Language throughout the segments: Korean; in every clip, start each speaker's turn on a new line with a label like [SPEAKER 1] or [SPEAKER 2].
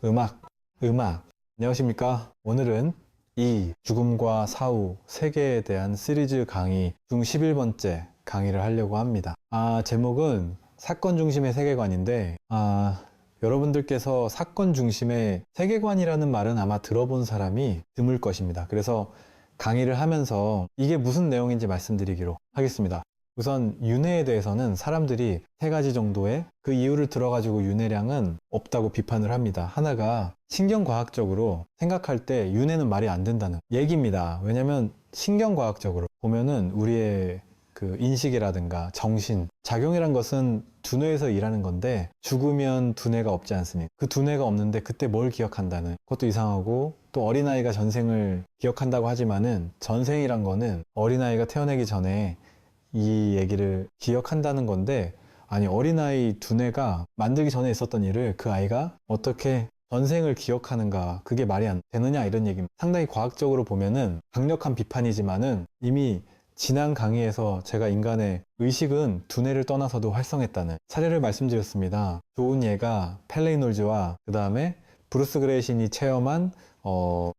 [SPEAKER 1] 음악. 안녕하십니까? 오늘은 이 죽음과 사후 세계에 대한 시리즈 강의 중 11번째 강의를 하려고 합니다. 제목은 사건 중심의 세계관인데, 여러분들께서 사건 중심의 세계관이라는 말은 아마 들어본 사람이 드물 것입니다. 그래서 강의를 하면서 이게 무슨 내용인지 말씀드리기로 하겠습니다. 우선 윤회에 대해서는 사람들이 세 가지 정도의 그 이유를 들어가지고 윤회량은 없다고 비판을 합니다. 하나가 신경과학적으로 생각할 때 윤회는 말이 안 된다는 얘기입니다. 왜냐면 신경과학적으로 보면은 우리의 그 인식이라든가 정신, 작용이란 것은 두뇌에서 일하는 건데 죽으면 두뇌가 없지 않습니까? 그 두뇌가 없는데 그때 뭘 기억한다는 것도 이상하고, 또 어린아이가 전생을 기억한다고 하지만은 전생이란 거는 어린아이가 태어나기 전에 이 얘기를 기억한다는 건데, 아니 어린아이 두뇌가 만들기 전에 있었던 일을 그 아이가 어떻게 전생을 기억하는가, 그게 말이 안 되느냐, 이런 얘기입니다. 상당히 과학적으로 보면은 강력한 비판이지만은 이미 지난 강의에서 제가 인간의 의식은 두뇌를 떠나서도 활성했다는 사례를 말씀드렸습니다. 좋은 예가 펠레이놀즈와 그 다음에 브루스 그레이신이 체험한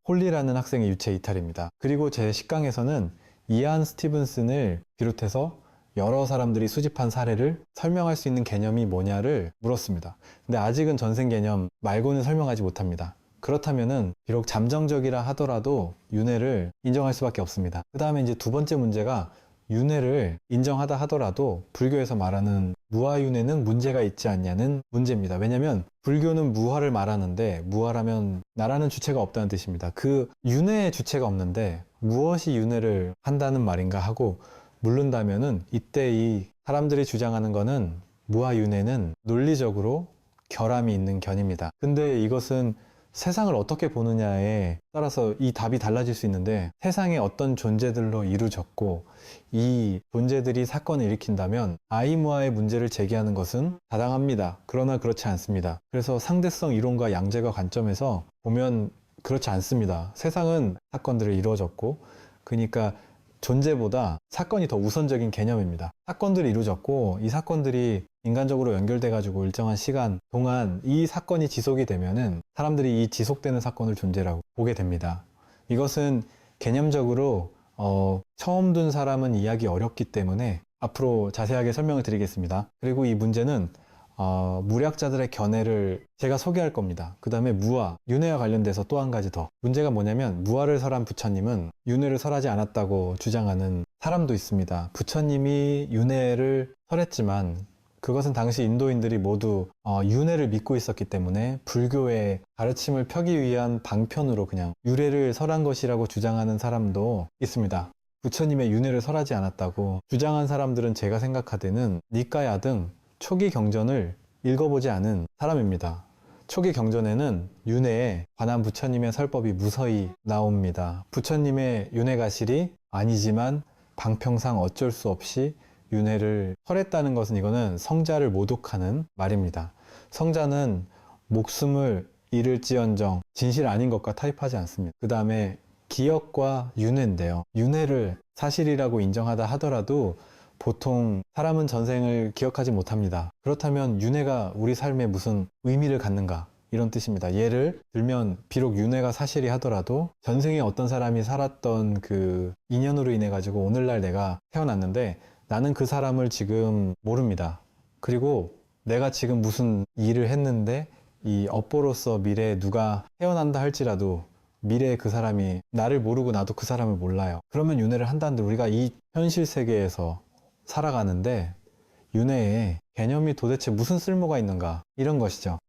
[SPEAKER 1] 홀리라는 학생의 유체 이탈입니다. 그리고 제 10강에서는 이안 스티븐슨을 비롯해서 여러 사람들이 수집한 사례를 설명할 수 있는 개념이 뭐냐를 물었습니다. 근데 아직은 전생 개념 말고는 설명하지 못합니다. 그렇다면은 비록 잠정적이라 하더라도 윤회를 인정할 수밖에 없습니다. 그 다음에 이제 두 번째 문제가, 윤회를 인정하다 하더라도 불교에서 말하는 무아윤회는 문제가 있지 않냐는 문제입니다. 왜냐면 불교는 무아를 말하는데, 무아라면 나라는 주체가 없다는 뜻입니다. 그 윤회의 주체가 없는데 무엇이 윤회를 한다는 말인가 하고 물른다면은, 이때 이 사람들이 주장하는 거는 무아윤회는 논리적으로 결함이 있는 견입니다. 근데 이것은 세상을 어떻게 보느냐에 따라서 이 답이 달라질 수 있는데, 세상에 어떤 존재들로 이루어졌고 이 존재들이 사건을 일으킨다면 아이무아의 문제를 제기하는 것은 타당합니다. 그러나 그렇지 않습니다. 그래서 상대성 이론과 양제과 관점에서 보면 그렇지 않습니다. 세상은 사건들을 이루어졌고, 그러니까 존재보다 사건이 더 우선적인 개념입니다. 사건들이 이루어졌고 이 사건들이 인간적으로 연결돼 가지고 일정한 시간 동안 이 사건이 지속이 되면은 사람들이 이 지속되는 사건을 존재라고 보게 됩니다. 이것은 개념적으로 처음 둔 사람은 이해하기 어렵기 때문에 앞으로 자세하게 설명을 드리겠습니다. 그리고 이 문제는 무략자들의 견해를 제가 소개할 겁니다. 그 다음에 무아, 윤회와 관련돼서 또 한 가지 더 문제가 뭐냐면, 무아를 설한 부처님은 윤회를 설하지 않았다고 주장하는 사람도 있습니다. 부처님이 윤회를 설했지만 그것은 당시 인도인들이 모두 윤회를 믿고 있었기 때문에 불교의 가르침을 펴기 위한 방편으로 그냥 유례를 설한 것이라고 주장하는 사람도 있습니다. 부처님의 윤회를 설하지 않았다고 주장한 사람들은 제가 생각하기에는 니까야 등 초기 경전을 읽어보지 않은 사람입니다. 초기 경전에는 윤회에 관한 부처님의 설법이 무서히 나옵니다. 부처님의 윤회가실이 아니지만 방평상 어쩔 수 없이 윤회를 설했다는 것은, 이거는 성자를 모독하는 말입니다. 성자는 목숨을 잃을지언정 진실 아닌 것과 타협하지 않습니다. 그 다음에 기억과 윤회인데요. 윤회를 사실이라고 인정하다 하더라도 보통 사람은 전생을 기억하지 못합니다. 그렇다면 윤회가 우리 삶에 무슨 의미를 갖는가, 이런 뜻입니다. 예를 들면 비록 윤회가 사실이 하더라도 전생에 어떤 사람이 살았던 그 인연으로 인해 가지고 오늘날 내가 태어났는데 나는 그 사람을 지금 모릅니다. 그리고 내가 지금 무슨 일을 했는데 이 업보로서 미래에 누가 태어난다 할지라도 미래에 그 사람이 나를 모르고 나도 그 사람을 몰라요. 그러면 윤회를 한다는데, 우리가 이 현실 세계에서 살아가는데 윤회의 개념이 도대체 무슨 쓸모가 있는가, 이런 것이죠.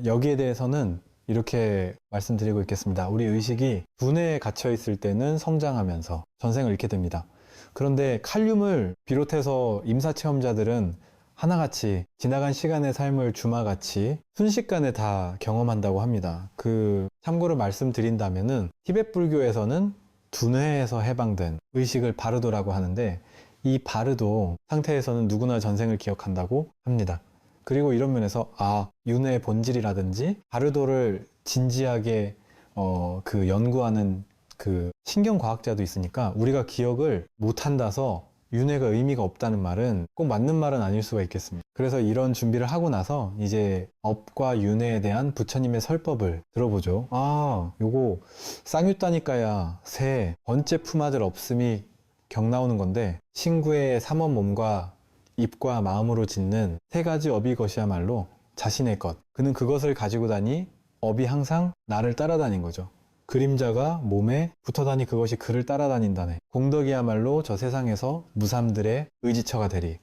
[SPEAKER 1] 여기에 대해서는 이렇게 말씀드리고 있겠습니다. 우리 의식이 두뇌에 갇혀 있을 때는 성장하면서 전생을 잃게 됩니다. 그런데 칼륨을 비롯해서 임사체험자들은 하나같이 지나간 시간의 삶을 주마같이 순식간에 다 경험한다고 합니다. 참고로 말씀드린다면은 티베트 불교에서는 두뇌에서 해방된 의식을 바르도라고 하는데, 이 바르도 상태에서는 누구나 전생을 기억한다고 합니다. 그리고 이런 면에서 윤회의 본질이라든지 바르도를 진지하게 연구하는 그 신경과학자도 있으니까 우리가 기억을 못한다서 윤회가 의미가 없다는 말은 꼭 맞는 말은 아닐 수가 있겠습니다. 그래서 이런 준비를 하고 나서 이제 업과 윤회에 대한 부처님의 설법을 들어보죠. 아, 요거 쌍유따니까야 새 번째 품아들 없음이 경 나오는 건데, 신구의 삼원 몸과 입과 마음으로 짓는 세 가지 업이 것이야말로 자신의 것. 그는 그것을 가지고 다니 업이 항상 나를 따라다닌 거죠. 그림자가 몸에 붙어다니 그것이 그를 따라다닌다네. 공덕이야말로 저 세상에서 무삼들의 의지처가 되리.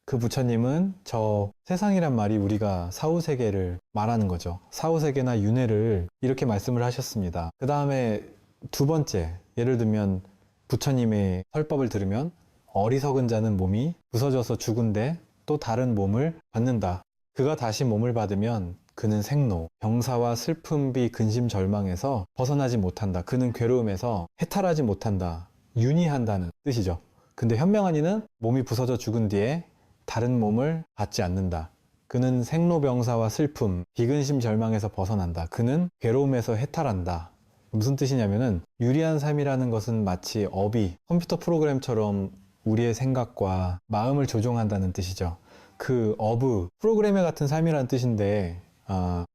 [SPEAKER 1] 그 부처님은 저 세상이란 말이 우리가 사후세계를 말하는 거죠. 사후세계나 윤회를 이렇게 말씀을 하셨습니다. 그 다음에 두 번째, 예를 들면 부처님의 설법을 들으면 어리석은 자는 몸이 부서져서 죽은데 또 다른 몸을 받는다. 그가 다시 몸을 받으면 그는 생로, 병사와 슬픔비 근심 절망에서 벗어나지 못한다. 그는 괴로움에서 해탈하지 못한다. 윤희한다는 뜻이죠. 근데 현명한 이는 몸이 부서져 죽은 뒤에 다른 몸을 받지 않는다. 그는 생로병사와 슬픔, 비근심 절망에서 벗어난다. 그는 괴로움에서 해탈한다. 무슨 뜻이냐면은 유리한 삶이라는 것은 마치 업이 컴퓨터 프로그램처럼 우리의 생각과 마음을 조종한다는 뜻이죠. 그 어브, 프로그램의 같은 삶이라는 뜻인데,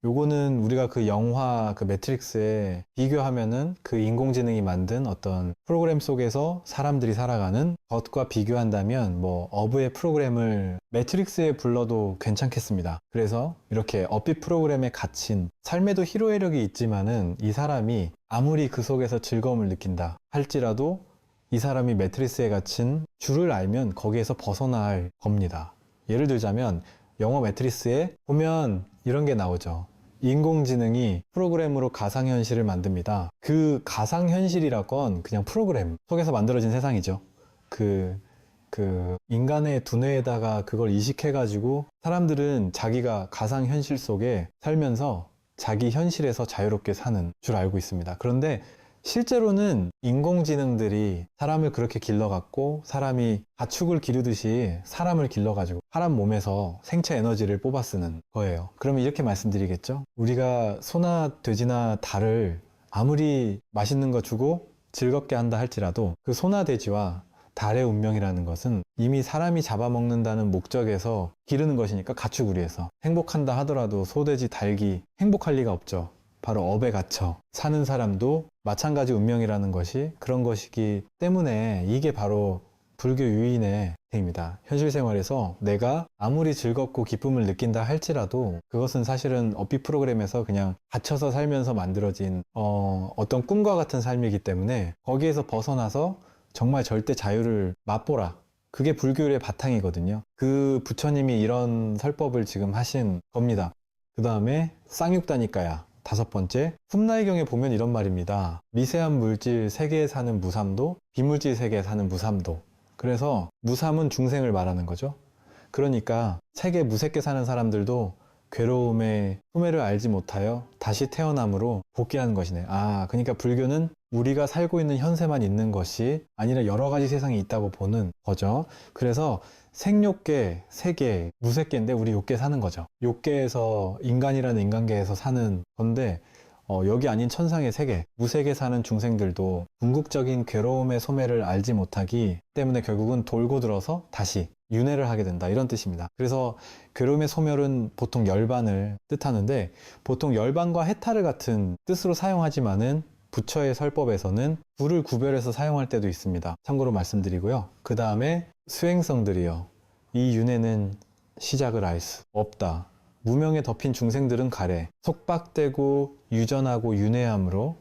[SPEAKER 1] 요거는 우리가 그 영화 그 매트릭스에 비교하면은 그 인공지능이 만든 어떤 프로그램 속에서 사람들이 살아가는 것과 비교한다면 뭐 어브의 프로그램을 매트릭스에 불러도 괜찮겠습니다. 그래서 이렇게 업비 프로그램에 갇힌, 삶에도 희로애력이 있지만은 이 사람이 아무리 그 속에서 즐거움을 느낀다 할지라도 이 사람이 매트릭스에 갇힌 줄을 알면 거기에서 벗어날 겁니다. 예를 들자면 영어 매트리스에 보면 이런 게 나오죠. 인공지능이 프로그램으로 가상현실을 만듭니다. 그 가상현실이라건 그냥 프로그램 속에서 만들어진 세상이죠. 그 인간의 두뇌에다가 그걸 이식해가지고 사람들은 자기가 가상현실 속에 살면서 자기 현실에서 자유롭게 사는 줄 알고 있습니다. 그런데 실제로는 인공지능들이 사람을 그렇게 길러갖고 사람이 가축을 기르듯이 사람을 길러가지고 사람 몸에서 생체 에너지를 뽑아 쓰는 거예요. 그러면 이렇게 말씀드리겠죠? 우리가 소나 돼지나 닭을 아무리 맛있는 거 주고 즐겁게 한다 할지라도 그 소나 돼지와 닭의 운명이라는 것은 이미 사람이 잡아먹는다는 목적에서 기르는 것이니까, 가축을 위해서 행복한다 하더라도 소돼지 닭이 행복할 리가 없죠. 바로 업에 갇혀 사는 사람도 마찬가지 운명이라는 것이 그런 것이기 때문에 이게 바로 불교 유인의 행입니다. 현실 생활에서 내가 아무리 즐겁고 기쁨을 느낀다 할지라도 그것은 사실은 업비 프로그램에서 그냥 갇혀서 살면서 만들어진 어떤 꿈과 같은 삶이기 때문에 거기에서 벗어나서 정말 절대 자유를 맛보라. 그게 불교의 바탕이거든요. 그 부처님이 이런 설법을 지금 하신 겁니다. 그 다음에 쌍육다니까야. 다섯 번째, 쿰나이경에 보면 이런 말입니다. 미세한 물질 세계에 사는 무삼도, 비물질 세계에 사는 무삼도. 그래서 무삼은 중생을 말하는 거죠. 그러니까 세계 무색게 사는 사람들도 괴로움의 소매를 알지 못하여 다시 태어남으로 복귀하는 것이네. 그러니까 불교는 우리가 살고 있는 현세만 있는 것이 아니라 여러 가지 세상이 있다고 보는 거죠. 그래서 생욕계, 세계, 무색계인데 우리 욕계 사는 거죠. 욕계에서 인간이라는 인간계에서 사는 건데 여기 아닌 천상의 세계, 무색에 사는 중생들도 궁극적인 괴로움의 소매를 알지 못하기 때문에 결국은 돌고 들어서 다시 윤회를 하게 된다, 이런 뜻입니다. 그래서 괴로움의 소멸은 보통 열반을 뜻하는데 보통 열반과 해탈을 같은 뜻으로 사용하지만은 부처의 설법에서는 둘을 구별해서 사용할 때도 있습니다. 참고로 말씀드리고요. 그 다음에 수행성들이요. 이 윤회는 시작을 알 수 없다. 무명에 덮인 중생들은 가래. 속박되고 유전하고 윤회함으로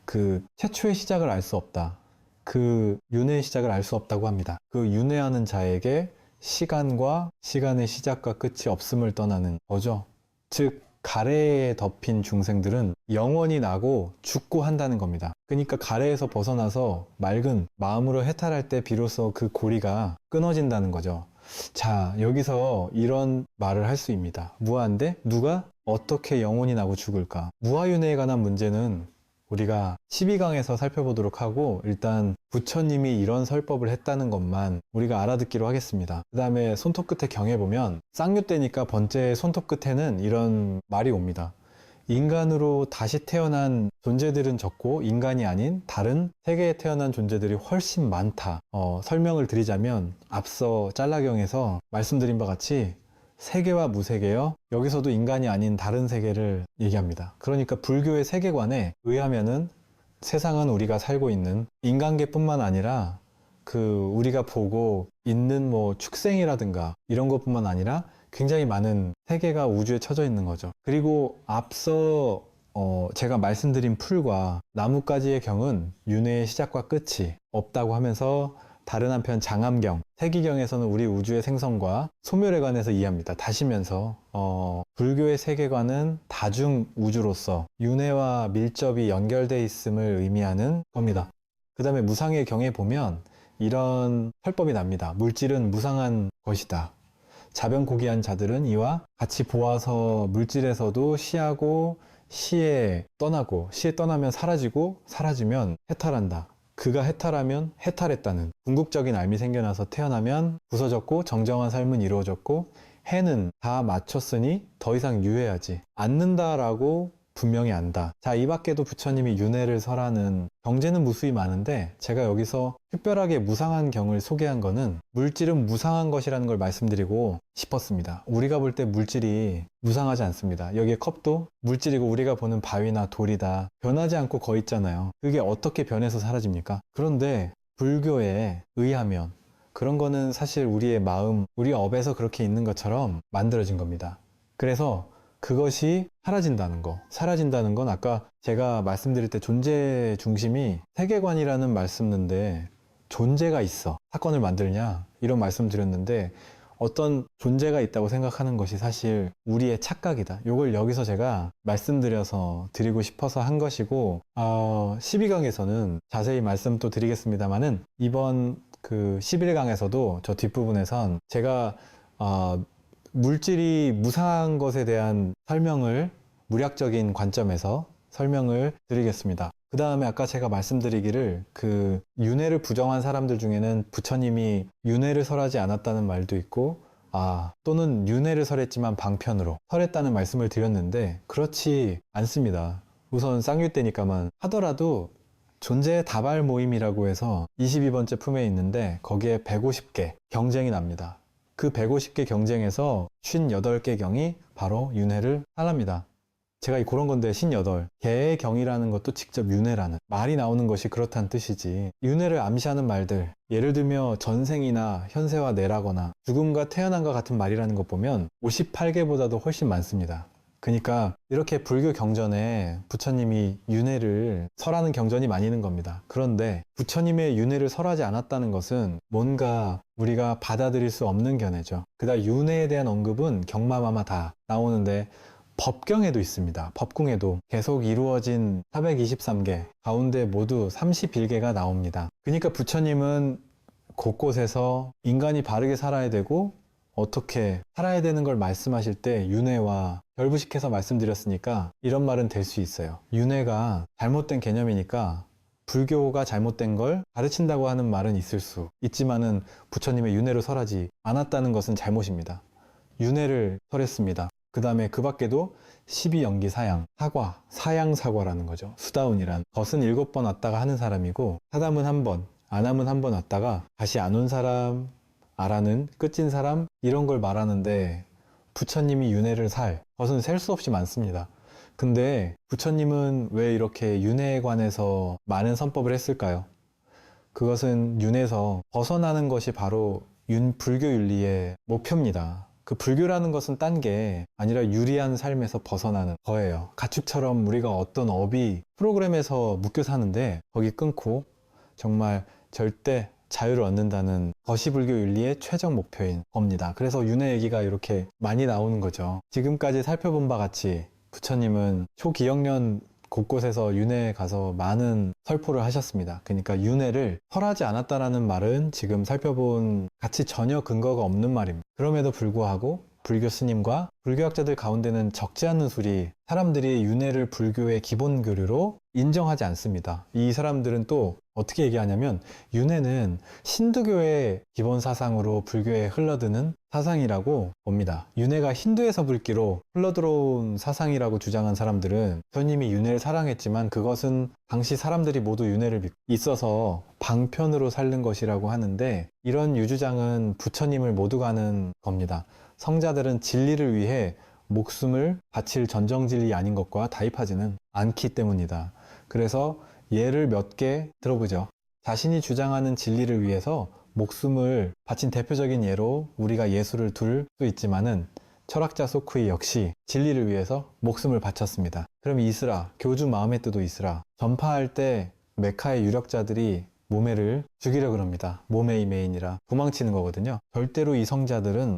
[SPEAKER 1] 그 최초의 시작을 알 수 없다. 그 윤회의 시작을 알 수 없다고 합니다. 그 윤회하는 자에게 시간과 시간의 시작과 끝이 없음을 떠나는 거죠. 즉 가래에 덮인 중생들은 영원히 나고 죽고 한다는 겁니다. 그러니까 가래에서 벗어나서 맑은 마음으로 해탈할 때 비로소 그 고리가 끊어진다는 거죠. 자, 여기서 이런 말을 할 수 있습니다. 무아인데 누가 어떻게 영원히 나고 죽을까? 무아윤회에 관한 문제는 우리가 12강에서 살펴보도록 하고, 일단 부처님이 이런 설법을 했다는 것만 우리가 알아듣기로 하겠습니다. 그 다음에 손톱 끝에 경에 보면 쌍유 때니까 번째 손톱 끝에는 이런 말이 옵니다. 인간으로 다시 태어난 존재들은 적고 인간이 아닌 다른 세계에 태어난 존재들이 훨씬 많다. 설명을 드리자면 앞서 짤라경에서 말씀드린 바 같이 세계와 무세계여 여기서도 인간이 아닌 다른 세계를 얘기합니다. 그러니까 불교의 세계관에 의하면은 세상은 우리가 살고 있는 인간계뿐만 아니라 우리가 보고 있는 뭐 축생이라든가 이런 것뿐만 아니라 굉장히 많은 세계가 우주에 쳐져 있는 거죠. 그리고 앞서 제가 말씀드린 풀과 나뭇가지의 경은 윤회의 시작과 끝이 없다고 하면서 다른 한편 장암경, 세기경에서는 우리 우주의 생성과 소멸에 관해서 이해합니다. 다시면서 불교의 세계관은 다중 우주로서 윤회와 밀접이 연결되어 있음을 의미하는 겁니다. 그 다음에 무상의 경에 보면 이런 설법이 납니다. 물질은 무상한 것이다. 자변고기한 자들은 이와 같이 보아서 물질에서도 시하고 시에 떠나고 시에 떠나면 사라지고 사라지면 해탈한다. 그가 해탈하면 해탈했다는 궁극적인 알미 생겨나서 태어나면 부서졌고 정정한 삶은 이루어졌고 해는 다 마쳤으니 더 이상 유해하지 않는다라고 분명히 안다. 자, 이 밖에도 부처님이 윤회를 설하는 경제는 무수히 많은데 제가 여기서 특별하게 무상한 경을 소개한 거는 물질은 무상한 것이라는 걸 말씀드리고 싶었습니다. 우리가 볼 때 물질이 무상하지 않습니다. 여기에 컵도 물질이고 우리가 보는 바위나 돌이다 변하지 않고 거 있잖아요. 그게 어떻게 변해서 사라집니까? 그런데 불교에 의하면 그런 거는 사실 우리의 마음, 우리 업에서 그렇게 있는 것처럼 만들어진 겁니다. 그래서 그것이 사라진다는 건 아까 제가 말씀드릴 때 존재 중심이 세계관이라는 말씀인데 존재가 있어 사건을 만들냐 이런 말씀 드렸는데 어떤 존재가 있다고 생각하는 것이 사실 우리의 착각이다. 이걸 여기서 제가 말씀드려서 드리고 싶어서 한 것이고 12강에서는 자세히 말씀 또 드리겠습니다만은 이번 11강에서도 저 뒷부분에선 제가 물질이 무상한 것에 대한 설명을 물약적인 관점에서 설명을 드리겠습니다. 그 다음에 아까 제가 말씀드리기를 윤회를 부정한 사람들 중에는 부처님이 윤회를 설하지 않았다는 말도 있고 또는 윤회를 설했지만 방편으로 설했다는 말씀을 드렸는데 그렇지 않습니다. 우선 쌍유 때니까만 하더라도 존재의 다발 모임이라고 해서 22번째 품에 있는데 거기에 150개 경쟁이 납니다. 그 150개 경쟁에서 58개 경이 바로 윤회를 설합니다. 제가 그런 건데 58. 개의 경이라는 것도 직접 윤회라는 말이 나오는 것이 그렇다는 뜻이지. 윤회를 암시하는 말들, 예를 들며 전생이나 현세와 내라거나 죽음과 태어남과 같은 말이라는 것 보면 58개보다도 훨씬 많습니다. 그러니까 이렇게 불교 경전에 부처님이 윤회를 설하는 경전이 많이 있는 겁니다. 그런데 부처님의 윤회를 설하지 않았다는 것은 뭔가 우리가 받아들일 수 없는 견해죠. 그다음 윤회에 대한 언급은 경마마마 다 나오는데 법경에도 있습니다. 법궁에도 계속 이루어진 423개 가운데 모두 31개가 나옵니다. 그러니까 부처님은 곳곳에서 인간이 바르게 살아야 되고 어떻게 살아야 되는 걸 말씀하실 때 윤회와 결부시켜서 말씀드렸으니까 이런 말은 될 수 있어요. 윤회가 잘못된 개념이니까 불교가 잘못된 걸 가르친다고 하는 말은 있을 수 있지만은 부처님의 윤회를 설하지 않았다는 것은 잘못입니다. 윤회를 설했습니다. 그 다음에 그 밖에도 12연기 사양, 사과, 사양사과라는 거죠. 수다운이란 겉은 7번 왔다가 하는 사람이고 사담은 1번, 안함은 1번 왔다가 다시 안 온 사람, 아라는 끝인 사람 이런 걸 말하는데 부처님이 윤회를 살 것은 셀 수 없이 많습니다. 근데 부처님은 왜 이렇게 윤회에 관해서 많은 선법을 했을까요? 그것은 윤회에서 벗어나는 것이 바로 불교 윤리의 목표입니다. 그 불교라는 것은 딴 게 아니라 유리한 삶에서 벗어나는 거예요. 가축처럼 우리가 어떤 업이 프로그램에서 묶여 사는데 거기 끊고 정말 절대 자유를 얻는다는 것이 불교 윤리의 최종 목표인 겁니다. 그래서 윤회 얘기가 이렇게 많이 나오는 거죠. 지금까지 살펴본 바 같이 부처님은 초기억년 곳곳에서 윤회에 가서 많은 설포를 하셨습니다. 그러니까 윤회를 설하지 않았다라는 말은 지금 살펴본 같이 전혀 근거가 없는 말입니다. 그럼에도 불구하고 불교 스님과 불교학자들 가운데는 적지 않은 수리 사람들이 윤회를 불교의 기본 교류로 인정하지 않습니다. 이 사람들은 또 어떻게 얘기하냐면 윤회는 신두교의 기본 사상으로 불교에 흘러드는 사상이라고 봅니다. 윤회가 힌두에서 불기로 흘러들어온 사상이라고 주장한 사람들은 부처님이 윤회를 사랑했지만 그것은 당시 사람들이 모두 윤회를 믿고 있어서 방편으로 살는 것이라고 하는데, 이런 유주장은 부처님을 못 가는 겁니다. 성자들은 진리를 위해 목숨을 바칠 전정진리 아닌 것과 타협하지는 않기 때문이다. 그래서 예를 몇 개 들어보죠. 자신이 주장하는 진리를 위해서 목숨을 바친 대표적인 예로 우리가 예수를 들 수 있지만은, 철학자 소크이 역시 진리를 위해서 목숨을 바쳤습니다. 그럼 이스라, 교주 마음의 뜻도 이스라, 전파할 때 메카의 유력자들이 모매를 죽이려 그럽니다. 모매이 메인이라 도망치는 거거든요. 절대로 이 성자들은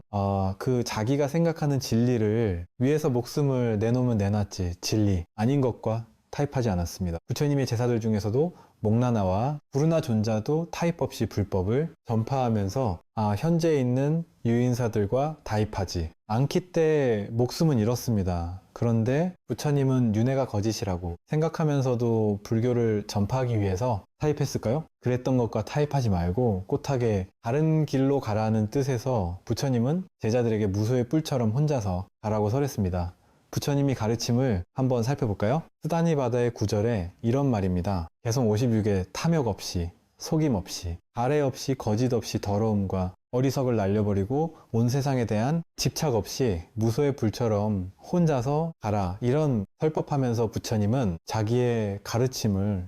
[SPEAKER 1] 그 자기가 생각하는 진리를 위해서 목숨을 내놓으면 내놨지 진리 아닌 것과 타협하지 않았습니다. 부처님의 제사들 중에서도 목나나와 구르나 존자도 타협 없이 불법을 전파하면서 현재 있는 유인사들과 타협하지 않기 때 목숨은 잃었습니다. 그런데 부처님은 윤회가 거짓이라고 생각하면서도 불교를 전파하기 위해서 타협했을까요? 그랬던 것과 타협하지 말고 꽃하게 다른 길로 가라는 뜻에서 부처님은 제자들에게 무소의 뿔처럼 혼자서 가라고 설했습니다. 부처님이 가르침을 한번 살펴볼까요? 스다니 바다의 9절에 이런 말입니다. 개성 56에 탐욕 없이, 속임 없이, 가래 없이, 거짓 없이, 더러움과 어리석을 날려버리고 온 세상에 대한 집착 없이 무소의 불처럼 혼자서 가라. 이런 설법하면서 부처님은 자기의 가르침을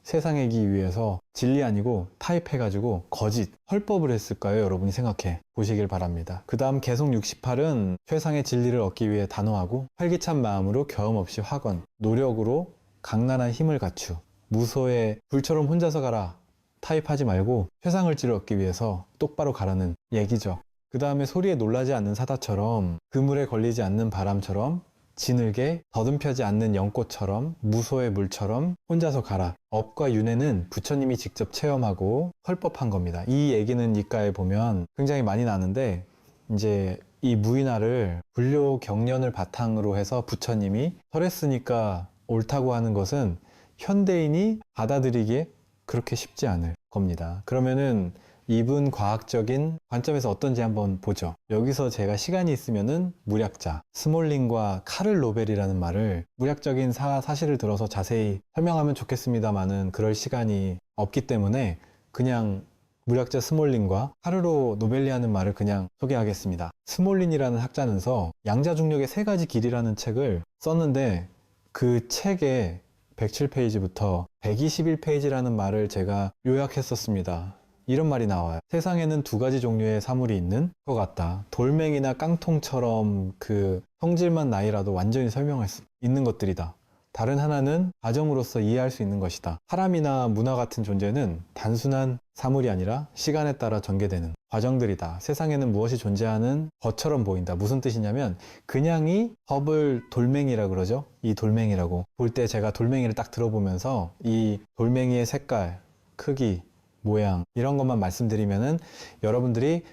[SPEAKER 1] 세상에기 위해서 진리 아니고 타협해가지고 거짓, 헐법을 했을까요? 여러분이 생각해 보시길 바랍니다. 그 다음 개송 68은 최상의 진리를 얻기 위해 단호하고 활기찬 마음으로 겸 없이 확언, 노력으로 강란한 힘을 갖추, 무소의 불처럼 혼자서 가라. 타협하지 말고 최상을 질 얻기 위해서 똑바로 가라는 얘기죠. 그 다음에 소리에 놀라지 않는 사다처럼, 그물에 걸리지 않는 바람처럼, 지늘게 더듬펴지 않는 연꽃처럼, 무소의 물처럼 혼자서 가라. 업과 윤회는 부처님이 직접 체험하고 헐법한 겁니다. 이 얘기는 이과에 보면 굉장히 많이 나는데, 이제 이 무인화를 불교 경련을 바탕으로 해서 부처님이 설했으니까 옳다고 하는 것은 현대인이 받아들이기에 그렇게 쉽지 않을 겁니다. 그러면은 이분 과학적인 관점에서 어떤지 한번 보죠. 여기서 제가 시간이 있으면은 무략자, 스몰링과 카를 로벨이라는 말을 무략적인 사실을 들어서 자세히 설명하면 좋겠습니다만은 그럴 시간이 없기 때문에 그냥 무략자 스몰린과 카르로 노벨리라는 말을 그냥 소개하겠습니다. 스몰린이라는 학자는서 양자중력의 3가지 길이라는 책을 썼는데, 그 책에 107페이지부터 121페이지라는 말을 제가 요약했었습니다. 이런 말이 나와요. 세상에는 2가지 종류의 사물이 있는 것 같다. 돌멩이나 깡통처럼 그 성질만 나이라도 완전히 설명할 수 있는 것들이다. 다른 하나는 과정으로서 이해할 수 있는 것이다. 사람이나 문화 같은 존재는 단순한 사물이 아니라 시간에 따라 전개되는 과정들이다. 세상에는 무엇이 존재하는 것처럼 보인다. 무슨 뜻이냐면, 그냥이 허블 돌멩이라 그러죠. 이 돌멩이라고 볼 때 제가 돌멩이를 딱 들어보면서 이 돌멩이의 색깔, 크기, 모양 이런 것만 말씀드리면은 여러분들이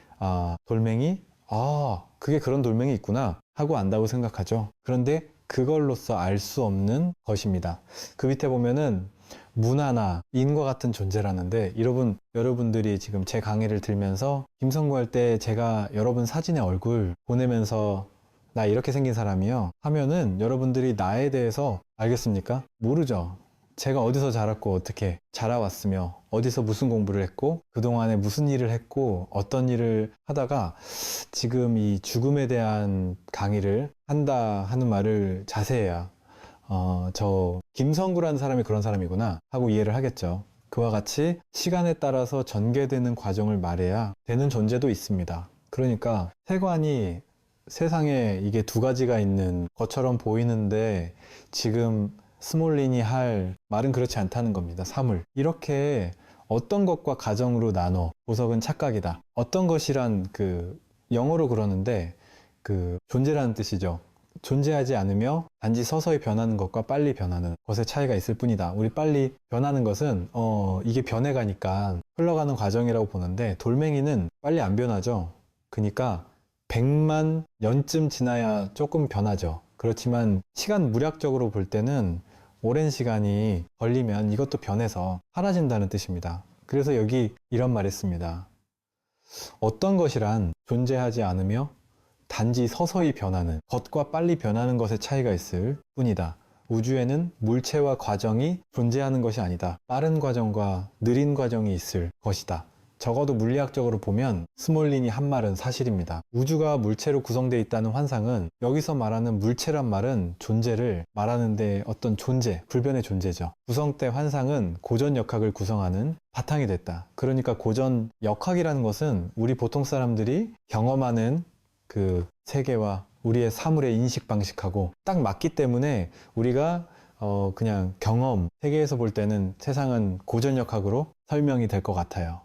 [SPEAKER 1] 돌멩이, 그게 그런 돌멩이 있구나 하고 안다고 생각하죠. 그런데 그걸로써 알 수 없는 것입니다. 그 밑에 보면은 문화나 인과 같은 존재라는데, 여러분들이 지금 제 강의를 들면서 김성구 할 때 제가 여러분 사진에 얼굴 보내면서 나 이렇게 생긴 사람이요 하면은 여러분들이 나에 대해서 알겠습니까? 모르죠. 제가 어디서 자랐고 어떻게 자라왔으며 어디서 무슨 공부를 했고 그동안에 무슨 일을 했고 어떤 일을 하다가 지금 이 죽음에 대한 강의를 한다 하는 말을 자세해야 저 김성구라는 사람이 그런 사람이구나 하고 이해를 하겠죠. 그와 같이 시간에 따라서 전개되는 과정을 말해야 되는 존재도 있습니다. 그러니까 세관이 세상에 이게 2가지가 있는 것처럼 보이는데, 지금 스몰린이 할 말은 그렇지 않다는 겁니다. 사물. 이렇게 어떤 것과 가정으로 나눠 보석은 착각이다. 어떤 것이란 영어로 그러는데 존재라는 뜻이죠. 존재하지 않으며 단지 서서히 변하는 것과 빨리 변하는 것의 차이가 있을 뿐이다. 우리 빨리 변하는 것은 이게 변해가니까 흘러가는 과정이라고 보는데, 돌멩이는 빨리 안 변하죠. 그러니까 100만 년쯤 지나야 조금 변하죠. 그렇지만 시간 무략적으로 볼 때는 오랜 시간이 걸리면 이것도 변해서 사라진다는 뜻입니다. 그래서 여기 이런 말 했습니다. 어떤 것이란 존재하지 않으며 단지 서서히 변하는, 것과 빨리 변하는 것의 차이가 있을 뿐이다. 우주에는 물체와 과정이 존재하는 것이 아니다. 빠른 과정과 느린 과정이 있을 것이다. 적어도 물리학적으로 보면 스몰린이 한 말은 사실입니다. 우주가 물체로 구성되어 있다는 환상은, 여기서 말하는 물체란 말은 존재를 말하는데 어떤 존재, 불변의 존재죠. 구성 때 환상은 고전 역학을 구성하는 바탕이 됐다. 그러니까 고전 역학이라는 것은 우리 보통 사람들이 경험하는 그 세계와 우리의 사물의 인식 방식하고 딱 맞기 때문에 우리가 그냥 경험, 세계에서 볼 때는 세상은 고전 역학으로 설명이 될 것 같아요.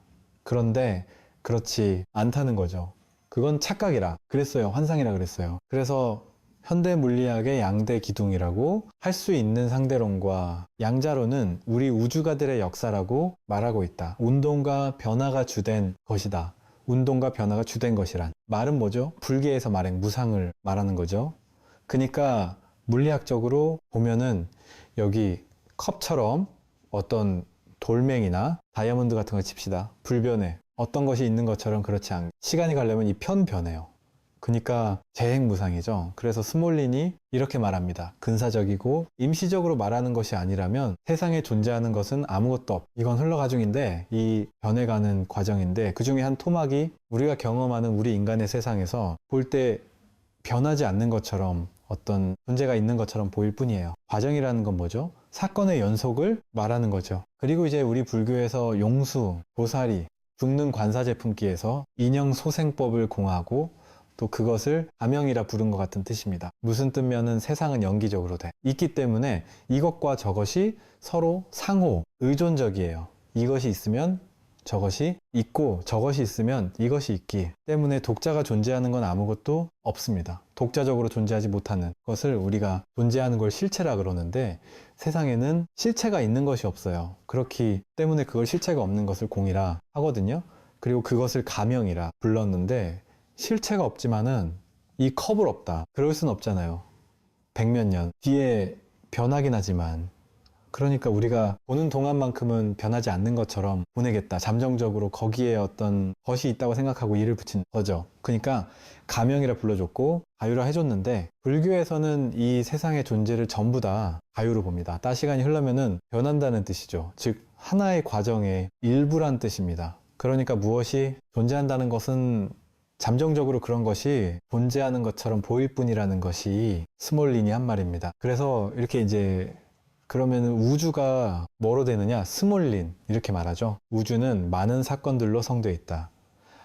[SPEAKER 1] 그런데 그렇지 않다는 거죠. 그건 착각이라 그랬어요. 환상이라 그랬어요. 그래서 현대 물리학의 양대 기둥이라고 할 수 있는 상대론과 양자론은 우리 우주가들의 역사라고 말하고 있다. 운동과 변화가 주된 것이다. 운동과 변화가 주된 것이란 말은 뭐죠? 불교에서 말한 무상을 말하는 거죠. 그러니까 물리학적으로 보면은 여기 컵처럼 어떤 돌멩이나 다이아몬드 같은 걸 칩시다. 불변해. 어떤 것이 있는 것처럼 그렇지 않게 시간이 가려면 이 편 변해요. 그러니까 재행무상이죠. 그래서 스몰린이 이렇게 말합니다. 근사적이고 임시적으로 말하는 것이 아니라면 세상에 존재하는 것은 아무것도 없. 이건 흘러가중인데 이 변해가는 과정인데, 그 중에 한 토막이 우리가 경험하는 우리 인간의 세상에서 볼 때 변하지 않는 것처럼 어떤 존재가 있는 것처럼 보일 뿐이에요. 과정이라는 건 뭐죠? 사건의 연속을 말하는 거죠. 그리고 이제 우리 불교에서 용수, 보살이 죽는 관사제품기에서 인형소생법을 공하고 또 그것을 가명이라 부른 것 같은 뜻입니다. 무슨 뜻면은 세상은 연기적으로 돼 있기 때문에 이것과 저것이 서로 상호 의존적이에요. 이것이 있으면 저것이 있고 저것이 있으면 이것이 있기 때문에 독자가 존재하는 건 아무것도 없습니다. 독자적으로 존재하지 못하는 것을 우리가 존재하는 걸 실체라 그러는데, 세상에는 실체가 있는 것이 없어요. 그렇기 때문에 그걸 실체가 없는 것을 공이라 하거든요. 그리고 그것을 가명이라 불렀는데, 실체가 없지만은 이 컵을 없다. 그럴 순 없잖아요. 백몇 년 뒤에 변하긴 하지만, 그러니까 우리가 보는 동안만큼은 변하지 않는 것처럼 보내겠다. 잠정적으로 거기에 어떤 것이 있다고 생각하고 이를 붙인 거죠. 그러니까 가명이라 불러줬고 가유라 해줬는데, 불교에서는 이 세상의 존재를 전부 다 가유로 봅니다. 따 시간이 흐르면은 변한다는 뜻이죠. 즉 하나의 과정의 일부란 뜻입니다. 그러니까 무엇이 존재한다는 것은 잠정적으로 그런 것이 존재하는 것처럼 보일 뿐이라는 것이 스몰린이 한 말입니다. 그래서 이렇게 이제 그러면 우주가 뭐로 되느냐? 스몰린 이렇게 말하죠. 우주는 많은 사건들로 성되어 있다.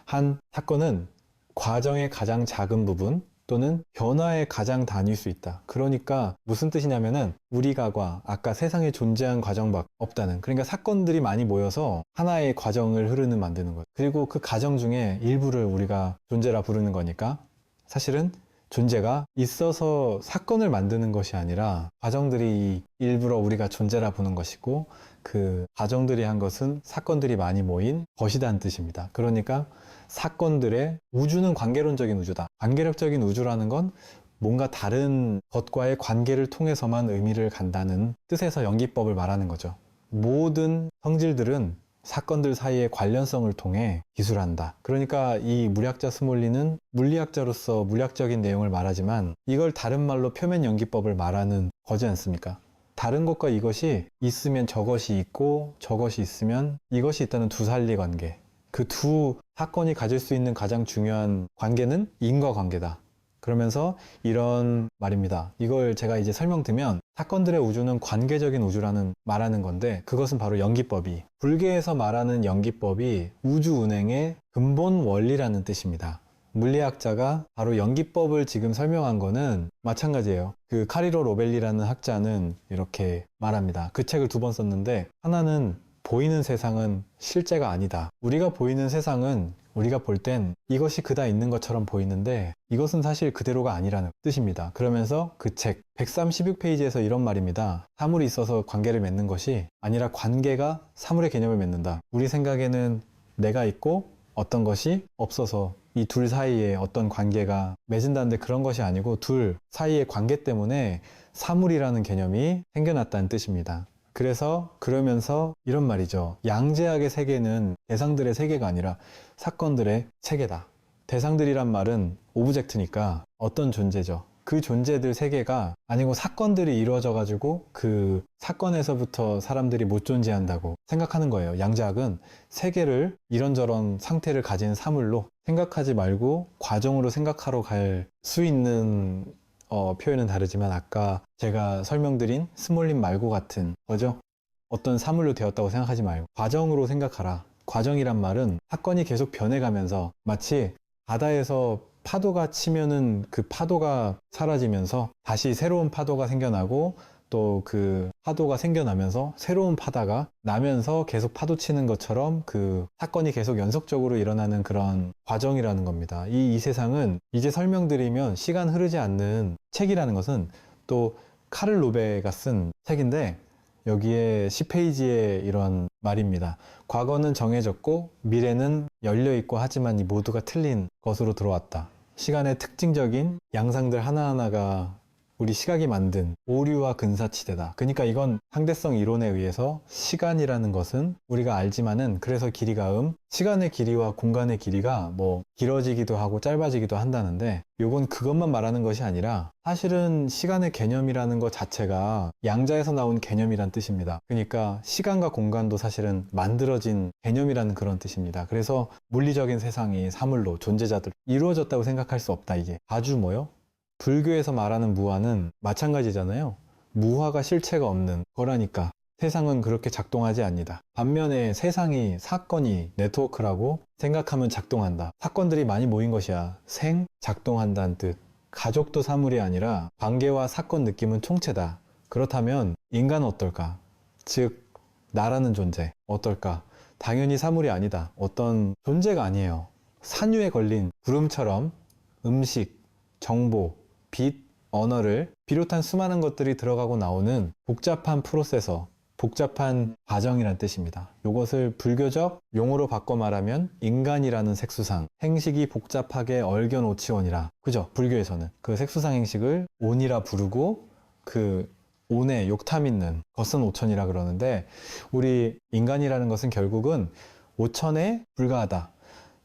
[SPEAKER 1] 한 사건은 과정의 가장 작은 부분 또는 변화의 가장 단위일 수 있다. 그러니까 무슨 뜻이냐면은 우리가 아까 세상에 존재한 과정밖에 없다는, 그러니까 사건들이 많이 모여서 하나의 과정을 흐르는 만드는 것. 그리고 그 과정 중에 일부를 우리가 존재라 부르는 거니까 사실은 존재가 있어서 사건을 만드는 것이 아니라 과정들이 일부러 우리가 존재라 보는 것이고, 그 과정들이 한 것은 사건들이 많이 모인 것이라는 뜻입니다. 그러니까 사건들의 우주는 관계론적인 우주다. 관계력적인 우주라는 건 뭔가 다른 것과의 관계를 통해서만 의미를 간다는 뜻에서 연기법을 말하는 거죠. 모든 성질들은 사건들 사이의 관련성을 통해 기술한다. 그러니까 이 물리학자 스몰린은 물리학자로서 물리학적인 내용을 말하지만 이걸 다른 말로 표면 연기법을 말하는 거지 않습니까? 다른 것과 이것이 있으면 저것이 있고 저것이 있으면 이것이 있다는 두살리 관계. 그 두 사건이 가질 수 있는 가장 중요한 관계는 인과관계다. 그러면서 이런 말입니다. 이걸 제가 이제 설명드리면 사건들의 우주는 관계적인 우주라는 말하는 건데, 그것은 바로 연기법이, 불교에서 말하는 연기법이 우주 운행의 근본 원리라는 뜻입니다. 물리학자가 바로 연기법을 지금 설명한 거는 마찬가지예요. 그 카리로 로벨리라는 학자는 이렇게 말합니다. 그 책을 2번 썼는데, 하나는 보이는 세상은 실제가 아니다. 우리가 보이는 세상은 우리가 볼 땐 이것이 그다 있는 것처럼 보이는데 이것은 사실 그대로가 아니라는 뜻입니다. 그러면서 그 책 136페이지에서 이런 말입니다. 사물이 있어서 관계를 맺는 것이 아니라 관계가 사물의 개념을 맺는다. 우리 생각에는 내가 있고 어떤 것이 없어서 이 둘 사이에 어떤 관계가 맺은다는데, 그런 것이 아니고 둘 사이의 관계 때문에 사물이라는 개념이 생겨났다는 뜻입니다. 그래서 그러면서 이런 말이죠. 양제학의 세계는 대상들의 세계가 아니라 사건들의 세계다. 대상들이란 말은 오브젝트니까 어떤 존재죠. 그 존재들 세계가 아니고 사건들이 이루어져 가지고 그 사건에서부터 사람들이 못 존재한다고 생각하는 거예요. 양자학은 세계를 이런저런 상태를 가진 사물로 생각하지 말고 과정으로 생각하러 갈 수 있는 표현은 다르지만 아까 제가 설명드린 스몰린 말고 같은 거죠. 어떤 사물로 되었다고 생각하지 말고 과정으로 생각하라. 과정이란 말은 사건이 계속 변해가면서 마치 바다에서 파도가 치면은 그 파도가 사라지면서 다시 새로운 파도가 생겨나고 또 그 파도가 생겨나면서 새로운 파다가 나면서 계속 파도 치는 것처럼 그 사건이 계속 연속적으로 일어나는 그런 과정이라는 겁니다. 이 세상은 이제 설명드리면 시간 흐르지 않는 책이라는 것은 또 카를 로베가 쓴 책인데 여기에 10페이지에 이런 말입니다. 과거는 정해졌고 미래는 열려있고 하지만 이 모두가 틀린 것으로 들어왔다. 시간의 특징적인 양상들 하나하나가 우리 시각이 만든 오류와 근사치대다. 그러니까 이건 상대성 이론에 의해서 시간이라는 것은 우리가 알지만은 그래서 길이가 시간의 길이와 공간의 길이가 뭐 길어지기도 하고 짧아지기도 한다는데 요건 그것만 말하는 것이 아니라 사실은 시간의 개념이라는 것 자체가 양자에서 나온 개념이란 뜻입니다. 그러니까 시간과 공간도 사실은 만들어진 개념이라는 그런 뜻입니다. 그래서 물리적인 세상이 사물로 존재자들 이루어졌다고 생각할 수 없다. 이게 아주 뭐요? 불교에서 말하는 무아는 마찬가지잖아요. 무아가 실체가 없는 거라니까 세상은 그렇게 작동하지 않니다. 반면에 세상이 사건이 네트워크라고 생각하면 작동한다. 사건들이 많이 모인 것이야. 작동한다는 뜻. 가족도 사물이 아니라 관계와 사건 느낌은 총체다. 그렇다면 인간은 어떨까? 즉 나라는 존재 어떨까? 당연히 사물이 아니다. 어떤 존재가 아니에요. 산유에 걸린 구름처럼 음식, 정보, 빛, 언어를 비롯한 수많은 것들이 들어가고 나오는 복잡한 프로세서, 복잡한 과정이란 뜻입니다. 이것을 불교적 용어로 바꿔 말하면 인간이라는 색수상, 행식이 복잡하게 얼견오치원이라. 그죠? 불교에서는 그 색수상 행식을 온이라 부르고 그 온에 욕탐 있는 것은 오천이라 그러는데 우리 인간이라는 것은 결국은 오천에 불과하다.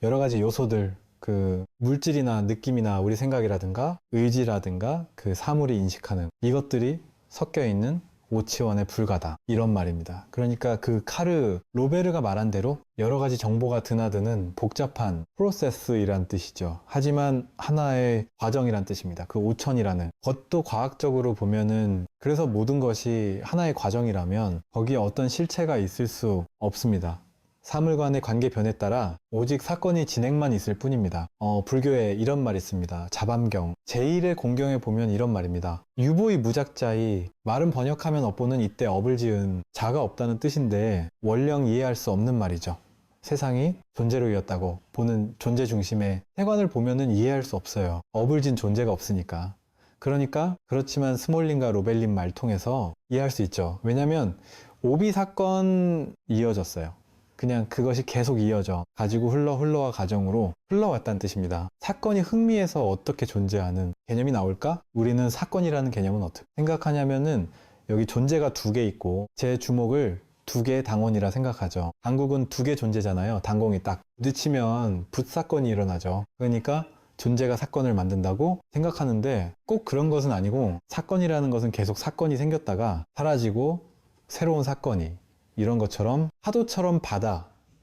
[SPEAKER 1] 여러 가지 요소들 그 물질이나 느낌이나 우리 생각이라든가 의지라든가 그 사물이 인식하는 이것들이 섞여 있는 오치원에 불과다 이런 말입니다. 그러니까 그 카르 로베르가 말한 대로 여러 가지 정보가 드나드는 복잡한 프로세스이란 뜻이죠. 하지만 하나의 과정이란 뜻입니다. 그 오천이라는 것도 과학적으로 보면은 그래서 모든 것이 하나의 과정이라면 거기에 어떤 실체가 있을 수 없습니다. 사물 간의 관계 변에 따라 오직 사건이 진행만 있을 뿐입니다. 불교에 이런 말이 있습니다. 자밤경 제1의 공경에 보면 이런 말입니다. 유보이 무작자이 말은 번역하면 업보는 이때 업을 지은 자가 없다는 뜻인데 원령 이해할 수 없는 말이죠. 세상이 존재로 이었다고 보는 존재 중심의 세관을 보면은 이해할 수 없어요. 업을 진 존재가 없으니까. 그러니까 그렇지만 스몰린과 로벨린 말 통해서 이해할 수 있죠. 왜냐하면 오비 사건 이어졌어요. 그냥 그것이 계속 이어져 가지고 흘러와 가정으로 흘러왔다는 뜻입니다. 사건이 흥미해서 어떻게 존재하는 개념이 나올까? 우리는 사건이라는 개념은 어떻게 생각하냐면은 여기 존재가 두 개 있고 제 주목을 두 개의 당원이라 생각하죠. 당국은 두 개 존재잖아요. 당공이 딱 부딪히면 붓사건이 일어나죠. 그러니까 존재가 사건을 만든다고 생각하는데 꼭 그런 것은 아니고 사건이라는 것은 계속 사건이 생겼다가 사라지고 새로운 사건이 이런 것처럼 파도처럼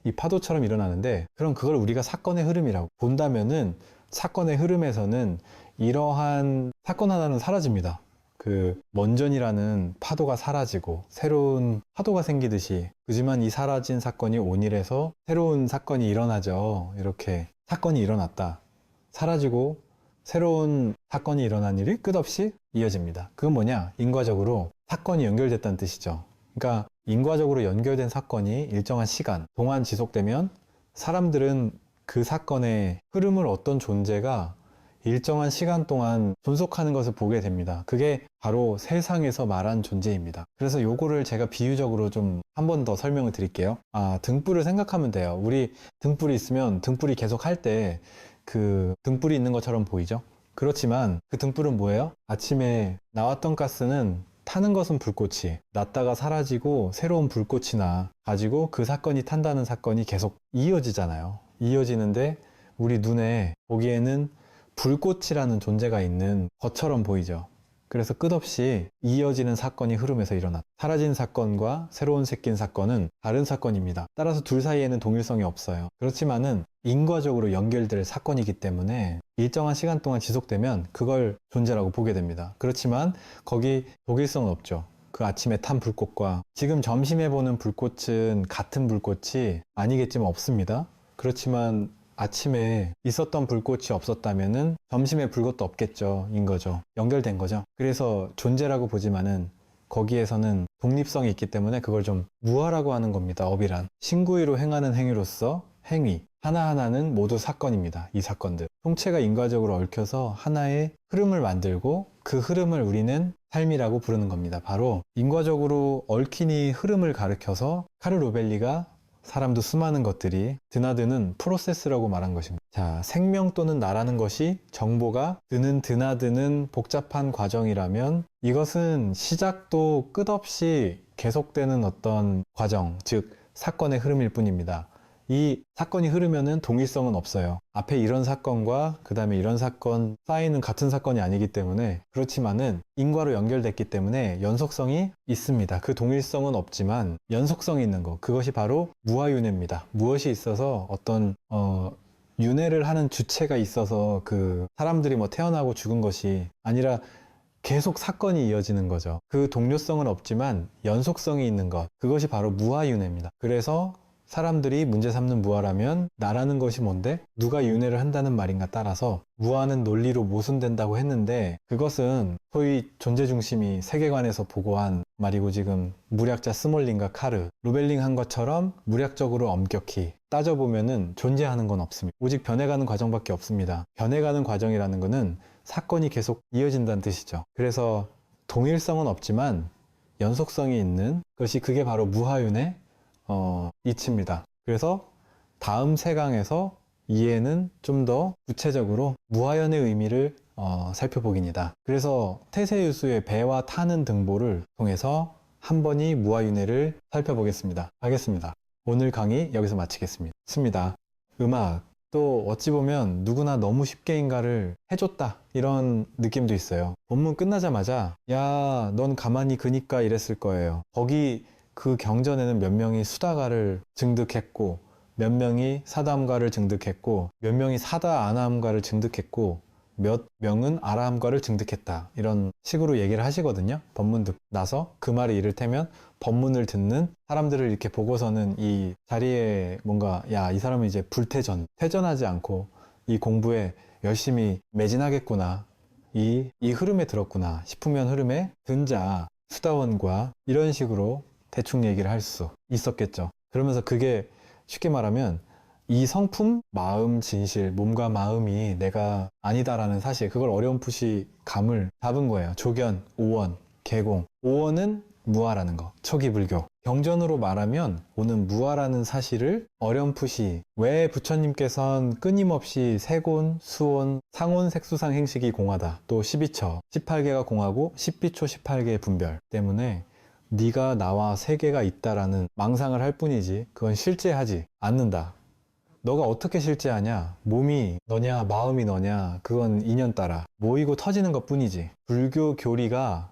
[SPEAKER 1] 이 파도처럼 일어나는데 그럼 그걸 우리가 사건의 흐름이라고 본다면은 사건의 흐름에서는 이러한 사건 하나는 사라집니다. 그 먼전이라는 파도가 사라지고 새로운 파도가 생기듯이 그지만 이 사라진 사건이 온일에서 새로운 사건이 일어나죠. 이렇게 사건이 일어났다. 사라지고 새로운 사건이 일어난 일이 끝없이 이어집니다. 그건 뭐냐? 인과적으로 사건이 연결됐다는 뜻이죠. 그러니까 인과적으로 연결된 사건이 일정한 시간 동안 지속되면 사람들은 그 사건의 흐름을 어떤 존재가 일정한 시간 동안 존속하는 것을 보게 됩니다. 그게 바로 세상에서 말한 존재입니다. 그래서 요거를 제가 비유적으로 좀 한 번 더 설명을 드릴게요. 등불을 생각하면 돼요. 우리 등불이 있으면 등불이 계속 할 때 그 등불이 있는 것처럼 보이죠? 그렇지만 그 등불은 뭐예요? 아침에 나왔던 가스는 타는 것은 불꽃이 났다가 사라지고 새로운 불꽃이 나 가지고 그 사건이 탄다는 사건이 계속 이어지잖아요. 이어지는데 우리 눈에 보기에는 불꽃이라는 존재가 있는 것처럼 보이죠. 그래서 끝없이 이어지는 사건이 흐름에서 일어났다. 사라진 사건과 새로운 새낀 사건은 다른 사건입니다. 따라서 둘 사이에는 동일성이 없어요. 그렇지만은 인과적으로 연결될 사건이기 때문에 일정한 시간 동안 지속되면 그걸 존재라고 보게 됩니다. 그렇지만 거기 독일성은 없죠. 그 아침에 탄 불꽃과 지금 점심에 보는 불꽃은 같은 불꽃이 아니겠지만 없습니다. 그렇지만 아침에 있었던 불꽃이 없었다면은 점심에 불꽃도 없겠죠. 인 거죠. 연결된 거죠. 그래서 존재라고 보지만은 거기에서는 독립성이 있기 때문에 그걸 좀 무아라고 하는 겁니다. 업이란. 신구위로 행하는 행위로서 행위. 하나하나는 모두 사건입니다. 이 사건들. 통째가 인과적으로 얽혀서 하나의 흐름을 만들고 그 흐름을 우리는 삶이라고 부르는 겁니다. 바로 인과적으로 얽힌 이 흐름을 가르쳐서 카르 로벨리가 사람도 수많은 것들이 드나드는 프로세스라고 말한 것입니다. 자, 생명 또는 나라는 것이 정보가 드나드는 복잡한 과정이라면 이것은 시작도 끝없이 계속되는 어떤 과정, 즉 사건의 흐름일 뿐입니다. 이 사건이 흐르면은 동일성은 없어요. 앞에 이런 사건과 그 다음에 이런 사건 쌓이는 같은 사건이 아니기 때문에 그렇지만은 인과로 연결됐기 때문에 연속성이 있습니다. 그 동일성은 없지만 연속성이 있는 거, 그것이 바로 무아윤회입니다. 무엇이 있어서 어떤 윤회를 하는 주체가 있어서 그 사람들이 뭐 태어나고 죽은 것이 아니라 계속 사건이 이어지는 거죠. 그 동료성은 없지만 연속성이 있는 것, 그것이 바로 무아윤회입니다. 그래서 사람들이 문제 삼는 무아라면 나라는 것이 뭔데? 누가 윤회를 한다는 말인가 따라서 무아는 논리로 모순된다고 했는데 그것은 소위 존재중심이 세계관에서 보고한 말이고 지금 물리학자 스몰링과 카르, 로벨링 한 것처럼 물리학적으로 엄격히 따져보면은 존재하는 건 없습니다. 오직 변해가는 과정밖에 없습니다. 변해가는 과정이라는 것은 사건이 계속 이어진다는 뜻이죠. 그래서 동일성은 없지만 연속성이 있는 것이 그게 바로 무하윤의 이치입니다. 그래서 다음 세 강에서 이해는 좀 더 구체적으로 무하연의 의미를 살펴보기입니다. 그래서 태세유수의 배와 타는 등보를 통해서 한 번이 무하윤회를 살펴보겠습니다. 하겠습니다. 오늘 강의 여기서 마치겠습니다. 음악 또 어찌 보면 누구나 너무 쉽게인가를 해줬다 이런 느낌도 있어요. 본문 끝나자마자 야, 넌 가만히 그니까 이랬을 거예요. 거기 그 경전에는 몇 명이 수다가를 증득했고 몇 명이 사다함가를 증득했고 몇 명이 사다 아나함가를 증득했고 몇 명은 아라함가를 증득했다 이런 식으로 얘기를 하시거든요. 본문 듣고 나서 그 말이 이를테면 법문을 듣는 사람들을 이렇게 보고서는 이 자리에 뭔가 야, 이 사람은 이제 퇴전하지 않고 이 공부에 열심히 매진하겠구나 이 흐름에 들었구나 싶으면 흐름에 든자 수다원과 이런 식으로 대충 얘기를 할 수 있었겠죠. 그러면서 그게 쉽게 말하면 이 성품, 마음, 진실, 몸과 마음이 내가 아니다라는 사실, 그걸 어렴풋이 감을 잡은 거예요. 조견, 오원, 개공. 오원은 무아라는 거, 초기 불교. 경전으로 말하면 오는 무아라는 사실을 어렴풋이 왜 부처님께서는 끊임없이 세곤, 수온, 상온, 색수상 행식이 공하다. 또 12처, 18개가 공하고 10비초 18개의 분별 때문에 네가 나와 세계가 있다라는 망상을 할 뿐이지 그건 실제하지 않는다. 너가 어떻게 실제하냐? 몸이 너냐 마음이 너냐 그건 인연 따라 모이고 터지는 것 뿐이지. 불교 교리가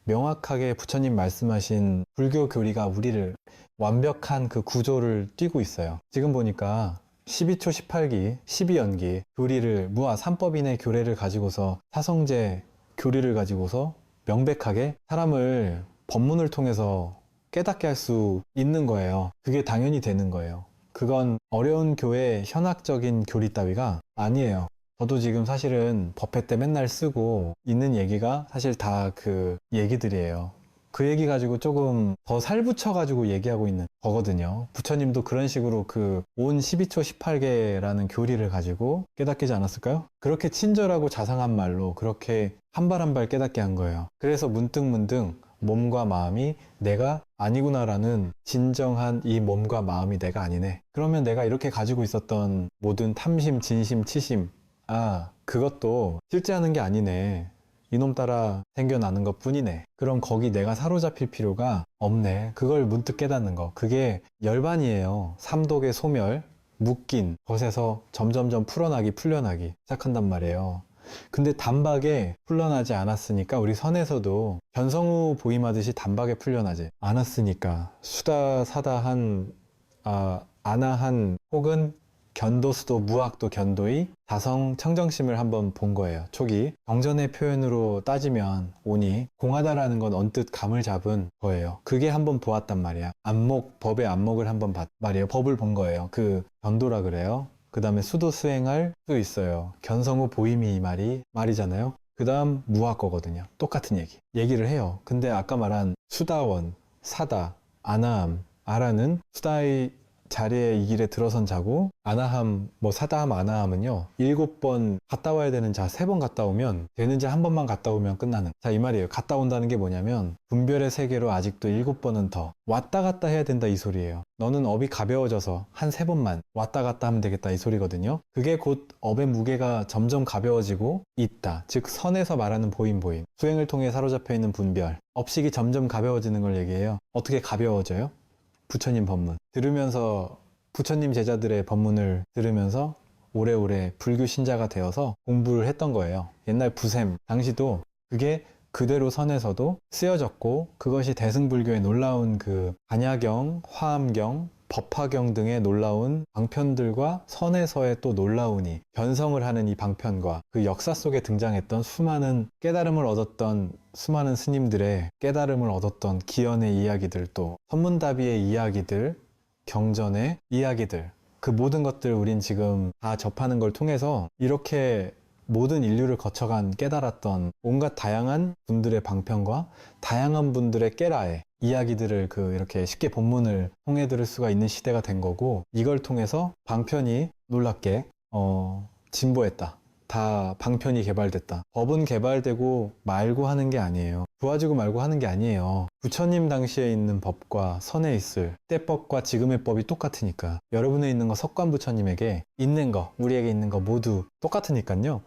[SPEAKER 1] 명확하게 부처님 말씀하신 불교 교리가 우리를 완벽한 그 구조를 띄고 있어요. 지금 보니까 12초 18기 12연기 교리를 무아 3법인의 교례를 가지고서 사성제 교리를 가지고서 명백하게 사람을 법문을 통해서 깨닫게 할 수 있는 거예요. 그게 당연히 되는 거예요. 그건 어려운 교회 현학적인 교리 따위가 아니에요. 저도 지금 사실은 법회 때 맨날 쓰고 있는 얘기가 사실 다 그 얘기들이에요. 그 얘기 가지고 조금 더 살붙여 가지고 얘기하고 있는 거거든요. 부처님도 그런 식으로 그 온 12초 18개라는 교리를 가지고 깨닫게 하지 않았을까요? 그렇게 친절하고 자상한 말로 그렇게 한 발 한 발 깨닫게 한 거예요. 그래서 문득문득 몸과 마음이 내가 아니구나라는 진정한 이 몸과 마음이 내가 아니네. 그러면 내가 이렇게 가지고 있었던 모든 탐심, 진심, 치심 그것도 실제하는 게 아니네. 이놈 따라 생겨나는 것 뿐이네. 그럼 거기 내가 사로잡힐 필요가 없네. 그걸 문득 깨닫는 거. 그게 열반이에요. 삼독의 소멸, 묶인 것에서 점점점 풀려나기 시작한단 말이에요. 근데 단박에 풀려나지 않았으니까 우리 선에서도 견성후 보임하듯이 단박에 풀려나지 않았으니까 수다 사다 한 아나한 혹은 견도수도 무학도 견도의 자성 청정심을 한번 본 거예요. 초기 정전의 표현으로 따지면 오니 공하다라는 건 언뜻 감을 잡은 거예요. 그게 한번 보았단 말이야. 안목, 법의 안목을 한번 봤 말이에요. 법을 본 거예요. 그 견도라 그래요. 그 다음에 수도 수행할 수 있어요. 견성후 보임이 말이잖아요. 그 다음 무학 거거든요. 똑같은 얘기를 해요. 근데 아까 말한 수다원, 사다, 아나함, 아라는 수다의 자리에 이 길에 들어선 자고, 아나함, 사다함, 아나함은요 7번 갔다 와야 되는 자 3번 갔다 오면 되는지 한 번만 갔다 오면 끝나는, 자 이 말이에요. 갔다 온다는 게 뭐냐면 분별의 세계로 아직도 7번은 더 왔다 갔다 해야 된다 이 소리예요. 너는 업이 가벼워져서 한 3번만 왔다 갔다 하면 되겠다 이 소리거든요. 그게 곧 업의 무게가 점점 가벼워지고 있다. 즉 선에서 말하는 보임 수행을 통해 사로잡혀 있는 분별, 업식이 점점 가벼워지는 걸 얘기해요. 어떻게 가벼워져요? 부처님 법문 들으면서, 부처님 제자들의 법문을 들으면서 오래오래 불교 신자가 되어서 공부를 했던 거예요. 옛날 부셈 당시도 그게 그대로 선에서도 쓰여졌고, 그것이 대승불교의 놀라운 그 반야경, 화엄경, 법화경 등의 놀라운 방편들과 선에서의 또 놀라우니 변성을 하는 이 방편과 그 역사 속에 등장했던 수많은 깨달음을 얻었던 수많은 스님들의 깨달음을 얻었던 기연의 이야기들, 또 선문다비의 이야기들, 경전의 이야기들, 그 모든 것들 우린 지금 다 접하는 걸 통해서 이렇게 모든 인류를 거쳐간 깨달았던 온갖 다양한 분들의 방편과 다양한 분들의 깨라의 이야기들을 이렇게 쉽게 본문을 통해 들을 수가 있는 시대가 된 거고, 이걸 통해서 방편이 놀랍게 진보했다. 다 방편이 개발됐다. 법은 개발되고 말고 하는 게 아니에요. 좋아지고 말고 하는 게 아니에요. 부처님 당시에 있는 법과 선에 있을 때법과 지금의 법이 똑같으니까, 여러분에 있는 거 석관 부처님에게 있는 거, 우리에게 있는 거 모두 똑같으니까요.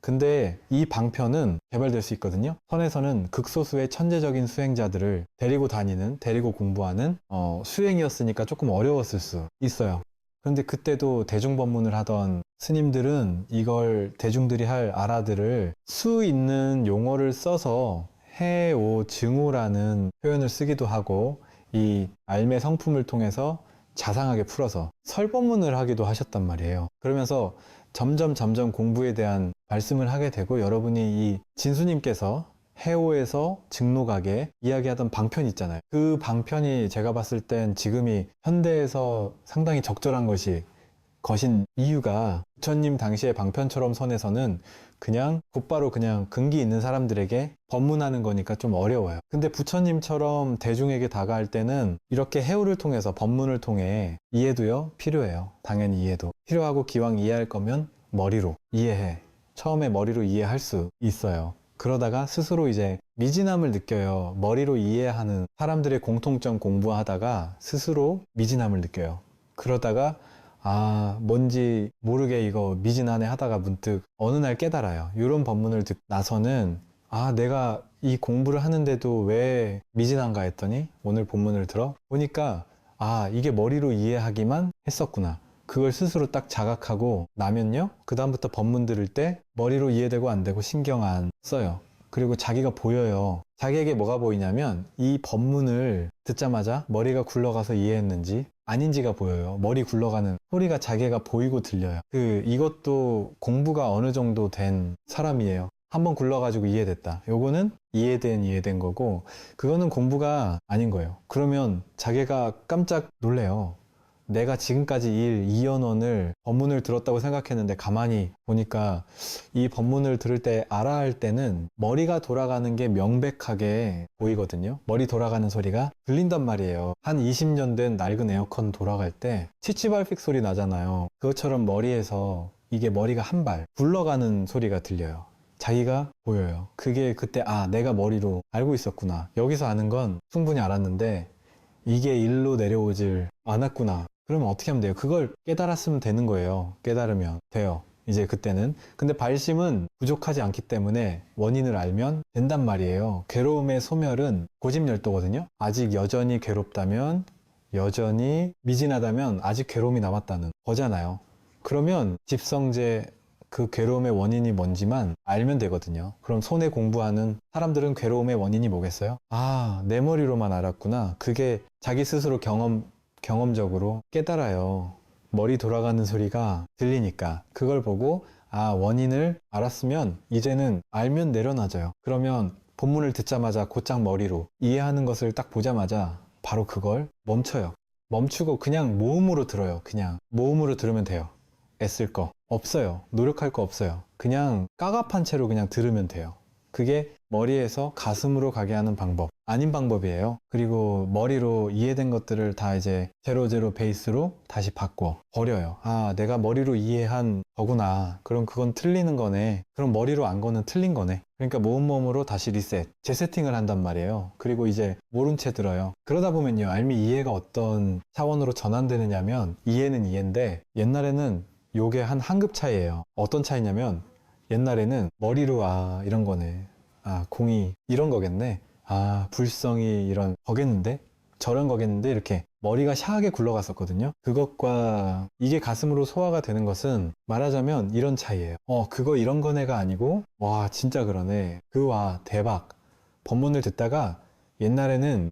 [SPEAKER 1] 근데 이 방편은 개발될 수 있거든요. 선에서는 극소수의 천재적인 수행자들을 데리고 공부하는 수행이었으니까 조금 어려웠을 수 있어요. 그런데 그때도 대중법문을 하던 스님들은 이걸 대중들이 할 아라들을 수 있는 용어를 써서 해오 증오라는 표현을 쓰기도 하고, 이 알매 성품을 통해서 자상하게 풀어서 설법문을 하기도 하셨단 말이에요. 그러면서 점점 공부에 대한 말씀을 하게 되고, 여러분이 이 진수님께서 해오에서 증록하게 이야기하던 방편 있잖아요. 그 방편이 제가 봤을 땐 지금이 현대에서 상당히 적절한 것인 이유가, 부처님 당시의 방편처럼 선에서는 그냥 곧바로 그냥 근기 있는 사람들에게 법문하는 거니까 좀 어려워요. 근데 부처님처럼 대중에게 다가갈 때는 이렇게 해오를 통해서, 법문을 통해 이해도요 필요해요. 당연히 이해도 필요하고, 기왕 이해할 거면 머리로 이해해. 처음에 머리로 이해할 수 있어요. 그러다가 스스로 이제 미진함을 느껴요. 머리로 이해하는 사람들의 공통점 공부하다가 스스로 미진함을 느껴요. 그러다가 뭔지 모르게 이거 미진하네 하다가 문득 어느 날 깨달아요. 이런 법문을 듣고 나서는 내가 이 공부를 하는데도 왜 미진한가 했더니, 오늘 본문을 들어 보니까 이게 머리로 이해하기만 했었구나. 그걸 스스로 딱 자각하고 나면요, 그 다음부터 법문 들을 때 머리로 이해되고 안 되고 신경 안 써요. 그리고 자기가 보여요. 자기에게 뭐가 보이냐면, 이 법문을 듣자마자 머리가 굴러가서 이해했는지 아닌지가 보여요. 머리 굴러가는 소리가 자기가 보이고 들려요. 이것도 공부가 어느 정도 된 사람이에요. 한번 굴러가지고 이해됐다. 요거는 이해된 거고, 그거는 공부가 아닌 거예요. 그러면 자기가 깜짝 놀래요. 내가 지금까지 이연원을 법문을 들었다고 생각했는데 가만히 보니까 이 법문을 들을 때 알아할 때는 머리가 돌아가는 게 명백하게 보이거든요. 머리 돌아가는 소리가 들린단 말이에요. 한 20년 된 낡은 에어컨 돌아갈 때 치치발픽 소리 나잖아요. 그것처럼 머리에서 이게 머리가 한 발 굴러가는 소리가 들려요. 자기가 보여요. 그게 그때 내가 머리로 알고 있었구나. 여기서 아는 건 충분히 알았는데 이게 일로 내려오질 않았구나. 그러면 어떻게 하면 돼요? 그걸 깨달았으면 되는 거예요. 깨달으면 돼요. 이제 그때는. 근데 발심은 부족하지 않기 때문에 원인을 알면 된단 말이에요. 괴로움의 소멸은 고집열도거든요. 아직 여전히 괴롭다면, 여전히 미진하다면 아직 괴로움이 남았다는 거잖아요. 그러면 집성제 그 괴로움의 원인이 뭔지만 알면 되거든요. 그럼 손에 공부하는 사람들은 괴로움의 원인이 뭐겠어요? 아, 내 머리로만 알았구나. 그게 자기 스스로 경험적으로 깨달아요. 머리 돌아가는 소리가 들리니까. 그걸 보고 아, 원인을 알았으면 이제는 알면 내려놔져요. 그러면 본문을 듣자마자 곧장 머리로 이해하는 것을 딱 보자마자 바로 그걸 멈춰요. 멈추고 그냥 모음으로 들어요. 그냥 모음으로 들으면 돼요. 애쓸 거 없어요. 노력할 거 없어요. 그냥 까갑한 채로 그냥 들으면 돼요. 그게 머리에서 가슴으로 가게 하는 방법 아닌 방법이에요. 그리고 머리로 이해된 것들을 다 이제 제로 베이스로 다시 바꿔 버려요. 아, 내가 머리로 이해한 거구나. 그럼 그건 틀리는 거네. 그럼 머리로 안 거는 틀린 거네. 그러니까 모음으로 다시 리셋 재세팅을 한단 말이에요. 그리고 이제 모른 채 들어요. 그러다 보면요, 알미 이해가 어떤 차원으로 전환되느냐면, 이해는 이해인데 옛날에는 요게 한 급 차이예요. 어떤 차이냐면, 옛날에는 머리로 아, 이런 거네. 아, 공이 이런 거겠네. 아, 불성이 이런 거겠는데? 저런 거겠는데? 이렇게 머리가 샤하게 굴러갔었거든요. 그것과 이게 가슴으로 소화가 되는 것은 말하자면 이런 차이예요. 그거 이런 거네가 아니고, 와, 진짜 그러네. 와, 대박. 법문을 듣다가 옛날에는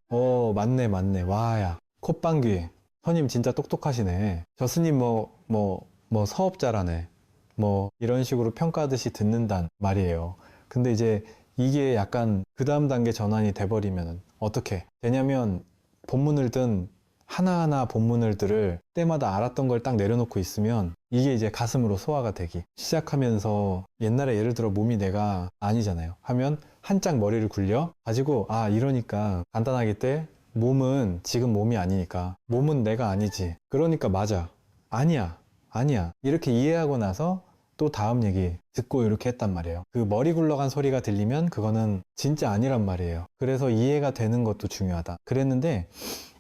[SPEAKER 1] 맞네. 와야. 콧방귀. 스님 진짜 똑똑하시네. 저 스님 사업자라네. 뭐 이런 식으로 평가하듯이 듣는단 말이에요. 근데 이제 이게 약간 그 다음 단계 전환이 돼버리면 어떻게 되냐면, 본문을 든 하나하나 본문을들을 때마다 알았던 걸 딱 내려놓고 있으면 이게 이제 가슴으로 소화가 되기 시작하면서, 옛날에 예를 들어 몸이 내가 아니잖아요 하면 한짝 머리를 굴려 가지고 아, 이러니까 간단하게 때 몸은 지금 몸이 아니니까 몸은 내가 아니지, 그러니까 맞아, 아니야 이렇게 이해하고 나서 또 다음 얘기 듣고 이렇게 했단 말이에요. 그 머리 굴러간 소리가 들리면 그거는 진짜 아니란 말이에요. 그래서 이해가 되는 것도 중요하다 그랬는데,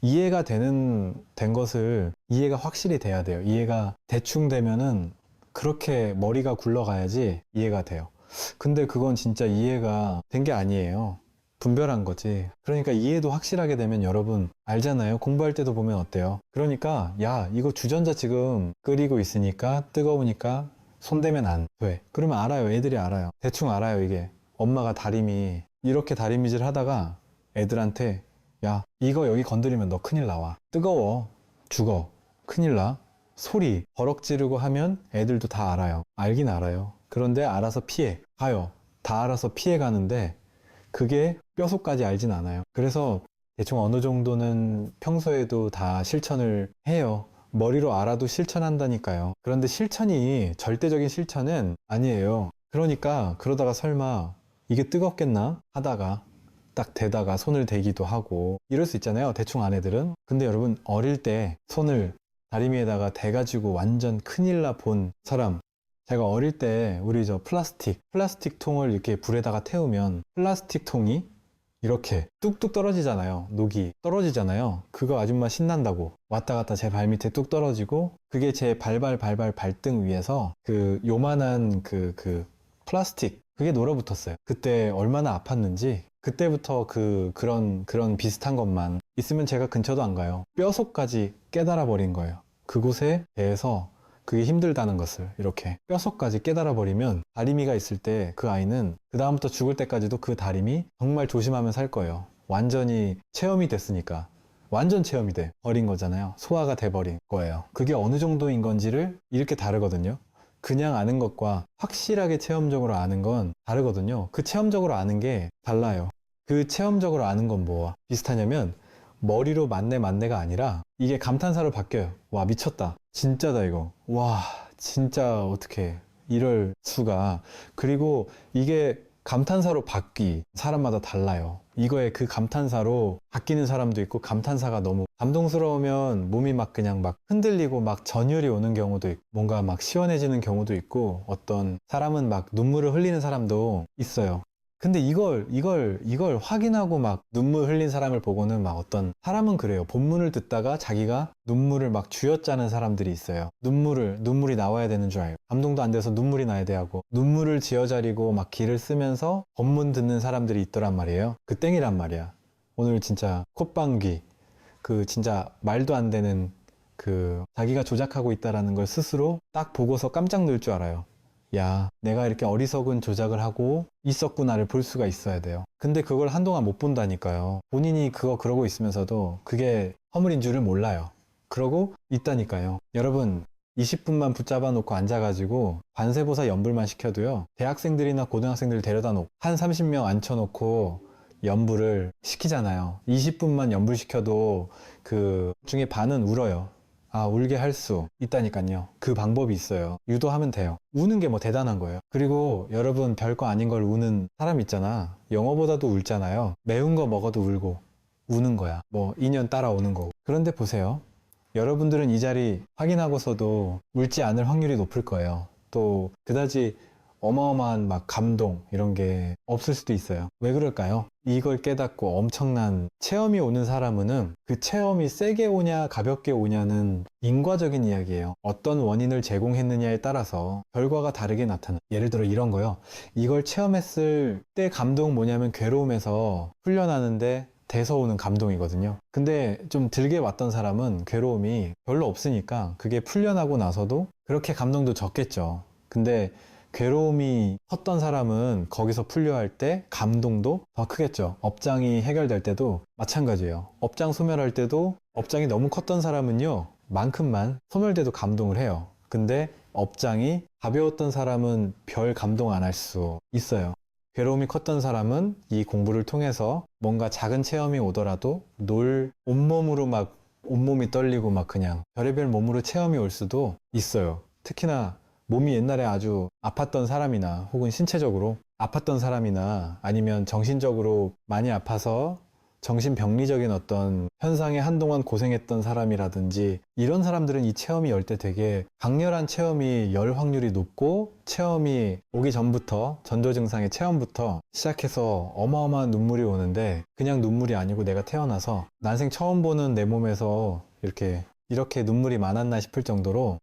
[SPEAKER 1] 이해가 된 것을 이해가 확실히 돼야 돼요. 이해가 대충 되면은 그렇게 머리가 굴러가야지 이해가 돼요. 근데 그건 진짜 이해가 된 게 아니에요. 분별한 거지. 그러니까 이해도 확실하게 되면 여러분 알잖아요. 공부할 때도 보면 어때요? 그러니까 야, 이거 주전자 지금 끓이고 있으니까 뜨거우니까 손대면 안 돼. 그러면 알아요. 애들이 알아요. 대충 알아요. 이게 엄마가 다리미 이렇게 다리미질 하다가 애들한테 야, 이거 여기 건드리면 너 큰일 나와. 뜨거워. 죽어. 큰일 나. 소리 버럭 지르고 하면 애들도 다 알아요. 알긴 알아요. 그런데 알아서 피해 가요. 다 알아서 피해 가는데 그게 뼛속까지 알진 않아요. 그래서 대충 어느 정도는 평소에도 다 실천을 해요. 머리로 알아도 실천한다니까요. 그런데 실천이 절대적인 실천은 아니에요. 그러니까 그러다가 설마 이게 뜨겁겠나 하다가 딱 대다가 손을 대기도 하고 이럴 수 있잖아요. 대충 안 애들은. 근데 여러분 어릴 때 손을 다리미에다가 대가지고 완전 큰일 나 본 사람, 제가 어릴 때 우리 저 플라스틱 통을 이렇게 불에다가 태우면 플라스틱 통이 이렇게 뚝뚝 떨어지잖아요. 녹이 떨어지잖아요. 그거 아줌마 신난다고 왔다 갔다 제 발 밑에 뚝 떨어지고, 그게 제 발발 발등 위에서 그 요만한 그 플라스틱 그게 놀아붙었어요. 그때 얼마나 아팠는지. 그때부터 그런 비슷한 것만 있으면 제가 근처도 안 가요. 뼛속까지 깨달아 버린 거예요. 그곳에 대해서 그게 힘들다는 것을 이렇게 뼛속까지 깨달아 버리면, 다리미가 있을 때 그 아이는 그 다음부터 죽을 때까지도 그 다리미 정말 조심하며 살 거예요. 완전히 체험이 됐으니까. 완전 체험이 돼 버린 거잖아요. 소화가 돼 버린 거예요. 그게 어느 정도인 건지를 이렇게 다르거든요. 그냥 아는 것과 확실하게 체험적으로 아는 건 다르거든요. 그 체험적으로 아는 게 달라요. 그 체험적으로 아는 건 뭐와 비슷하냐면, 머리로 맞네가 아니라 이게 감탄사로 바뀌어요. 와, 미쳤다. 진짜다 이거. 와, 진짜 어떻게 이럴 수가. 그리고 이게 감탄사로 바뀌 사람마다 달라요. 이거에 그 감탄사로 바뀌는 사람도 있고, 감탄사가 너무 감동스러우면 몸이 막 그냥 막 흔들리고 막 전율이 오는 경우도 있고, 뭔가 막 시원해지는 경우도 있고, 어떤 사람은 막 눈물을 흘리는 사람도 있어요. 근데 이걸 확인하고 막 눈물 흘린 사람을 보고는 막 어떤 사람은 그래요. 본문을 듣다가 자기가 눈물을 막 쥐어짜는 사람들이 있어요. 눈물이 나와야 되는 줄 알고. 감동도 안 돼서 눈물이 나야 돼 하고. 눈물을 쥐어자리고 막 기를 쓰면서 본문 듣는 사람들이 있더란 말이에요. 그 땡이란 말이야. 오늘 진짜 콧방귀. 그 진짜 말도 안 되는 그 자기가 조작하고 있다라는 걸 스스로 딱 보고서 깜짝 놀 줄 알아요. 야, 내가 이렇게 어리석은 조작을 하고 있었구나를 볼 수가 있어야 돼요. 근데 그걸 한동안 못 본다니까요. 본인이 그러고 있으면서도 그게 허물인 줄을 몰라요. 그러고 있다니까요. 여러분, 20분만 붙잡아 놓고 앉아가지고 관세보사 연불만 시켜도요. 대학생들이나 고등학생들 데려다 놓고 한 30명 앉혀놓고 연불을 시키잖아요. 20분만 연불시켜도 그 중에 반은 울어요. 아, 울게 할 수 있다니까요. 그 방법이 있어요. 유도하면 돼요. 우는 게 뭐 대단한 거예요. 그리고 여러분 별거 아닌 걸 우는 사람 있잖아. 영어보다도 울잖아요. 매운 거 먹어도 울고 우는 거야. 뭐 인연 따라오는 거고. 그런데 보세요. 여러분들은 이 자리 확인하고서도 울지 않을 확률이 높을 거예요. 또 그다지 어마어마한 막 감동 이런 게 없을 수도 있어요. 왜 그럴까요? 이걸 깨닫고 엄청난 체험이 오는 사람은 그 체험이 세게 오냐 가볍게 오냐는 인과적인 이야기예요. 어떤 원인을 제공했느냐에 따라서 결과가 다르게 나타나. 예를 들어 이런 거요. 이걸 체험했을 때 감동 뭐냐면 괴로움에서 풀려나는데 돼서 오는 감동이거든요. 근데 좀 들게 왔던 사람은 괴로움이 별로 없으니까 그게 풀려나고 나서도 그렇게 감동도 적겠죠. 근데 괴로움이 컸던 사람은 거기서 풀려할 때 감동도 더 크겠죠. 업장이 해결될 때도 마찬가지예요. 업장 소멸할 때도 업장이 너무 컸던 사람은요, 만큼만 소멸돼도 감동을 해요. 근데 업장이 가벼웠던 사람은 별 감동 안 할 수 있어요. 괴로움이 컸던 사람은 이 공부를 통해서 뭔가 작은 체험이 오더라도 온몸으로 막 온몸이 떨리고 막 그냥 별의별 몸으로 체험이 올 수도 있어요. 특히나 몸이 옛날에 아주 아팠던 사람이나 혹은 신체적으로 아팠던 사람이나 아니면 정신적으로 많이 아파서 정신병리적인 어떤 현상에 한동안 고생했던 사람이라든지 이런 사람들은 이 체험이 열 때 되게 강렬한 체험이 열 확률이 높고 체험이 오기 전부터 전조 증상의 체험부터 시작해서 어마어마한 눈물이 오는데 그냥 눈물이 아니고 내가 태어나서 난생 처음 보는 내 몸에서 이렇게 눈물이 많았나 싶을 정도로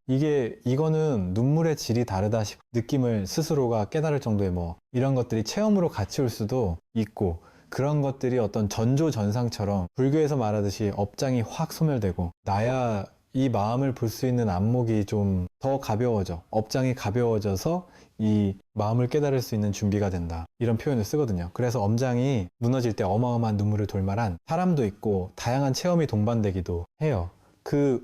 [SPEAKER 1] 이거는 눈물의 질이 다르다 느낌을 스스로가 깨달을 정도의 뭐 이런 것들이 체험으로 같이 올 수도 있고 그런 것들이 어떤 전조전상처럼 불교에서 말하듯이 업장이 확 소멸되고 나야 이 마음을 볼 수 있는 안목이 좀 더 가벼워져. 업장이 가벼워져서 이 마음을 깨달을 수 있는 준비가 된다. 이런 표현을 쓰거든요. 그래서 엄장이 무너질 때 어마어마한 눈물을 돌만한 사람도 있고 다양한 체험이 동반되기도 해요.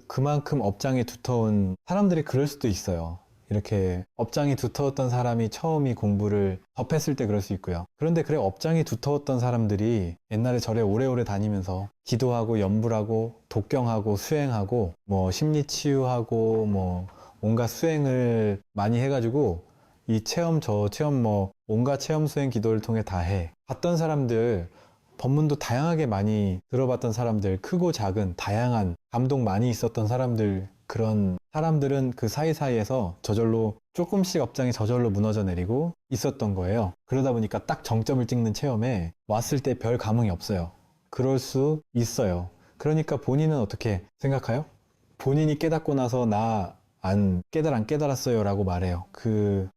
[SPEAKER 1] 그만큼 업장이 두터운 사람들이 그럴 수도 있어요. 이렇게 업장이 두터웠던 사람이 처음이 공부를 접했을 때 그럴 수 있고요. 그런데 그래 업장이 두터웠던 사람들이 옛날에 절에 오래오래 다니면서 기도하고 연불하고 독경하고 수행하고 뭐 심리치유하고 뭐 온갖 수행을 많이 해가지고 이 체험 저 체험 뭐 온갖 체험 수행 기도를 통해 다 해. 봤던 사람들 법문도 다양하게 많이 들어봤던 사람들, 크고 작은 다양한 감동 많이 있었던 사람들, 그런 사람들은 그 사이사이에서 저절로 조금씩 업장이 저절로 무너져 내리고 있었던 거예요. 그러다 보니까 딱 정점을 찍는 체험에 왔을 때 별 감흥이 없어요. 그럴 수 있어요. 그러니까 본인은 어떻게 생각해요? 본인이 깨닫고 나서 나 안 깨달았어요 라고 말해요.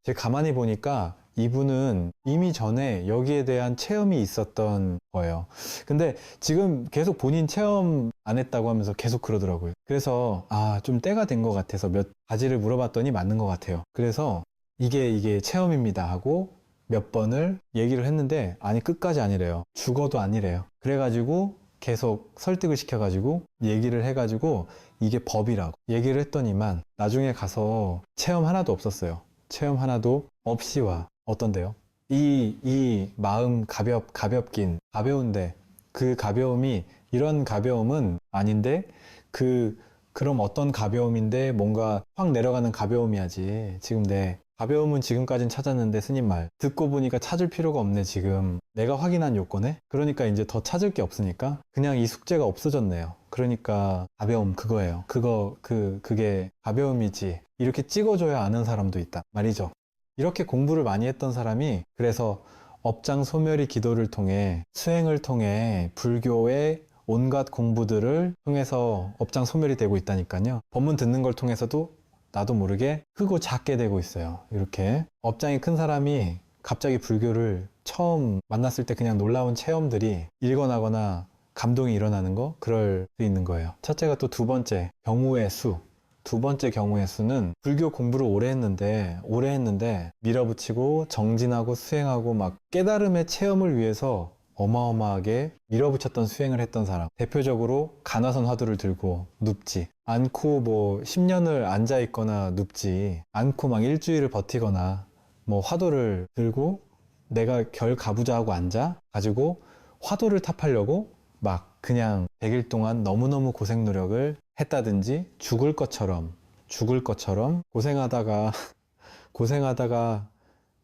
[SPEAKER 1] 제가 가만히 보니까 이분은 이미 전에 여기에 대한 체험이 있었던 거예요. 근데 지금 계속 본인 체험 안 했다고 하면서 계속 그러더라고요. 그래서 좀 때가 된 것 같아서 몇 가지를 물어봤더니 맞는 것 같아요. 그래서 이게 체험입니다 하고 몇 번을 얘기를 했는데 아니 끝까지 아니래요. 죽어도 아니래요. 그래가지고 계속 설득을 시켜가지고 얘기를 해가지고 이게 법이라고 얘기를 했더니만 나중에 가서 체험 하나도 없었어요. 체험 하나도 없이 와. 어떤데요? 이 마음 가벼운데 그 가벼움이 이런 가벼움은 아닌데 그럼 어떤 가벼움인데 뭔가 확 내려가는 가벼움이야지. 지금 내 가벼움은 지금까진 찾았는데 스님 말 듣고 보니까 찾을 필요가 없네. 지금 내가 확인한 요건에 그러니까 이제 더 찾을 게 없으니까 그냥 이 숙제가 없어졌네요. 그러니까 가벼움 그거예요. 그게 가벼움이지. 이렇게 찍어줘야 아는 사람도 있다 말이죠. 이렇게 공부를 많이 했던 사람이 그래서 업장 소멸이 기도를 통해 수행을 통해 불교의 온갖 공부들을 통해서 업장 소멸이 되고 있다니까요. 법문 듣는 걸 통해서도 나도 모르게 크고 작게 되고 있어요. 이렇게 업장이 큰 사람이 갑자기 불교를 처음 만났을 때 그냥 놀라운 체험들이 일어나거나 감동이 일어나는 거, 그럴 수 있는 거예요. 첫째가 또 두 번째, 경우의 수. 두 번째 경우의 수는 불교 공부를 오래 했는데 밀어붙이고 정진하고 수행하고 막 깨달음의 체험을 위해서 어마어마하게 밀어붙였던 수행을 했던 사람. 대표적으로 간화선 화두를 들고 눕지 않고 뭐 10년을 앉아 있거나 눕지 않고 막 일주일을 버티거나 뭐 화두를 들고 내가 결 가부좌 하고 앉아 가지고 화두를 탑하려고 막 그냥 100일 동안 너무너무 고생 노력을 했다든지 죽을 것처럼 고생하다가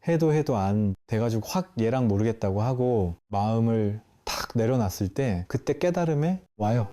[SPEAKER 1] 해도 안 돼가지고 확 얘랑 모르겠다고 하고 마음을 탁 내려놨을 때 그때 깨달음에 와요.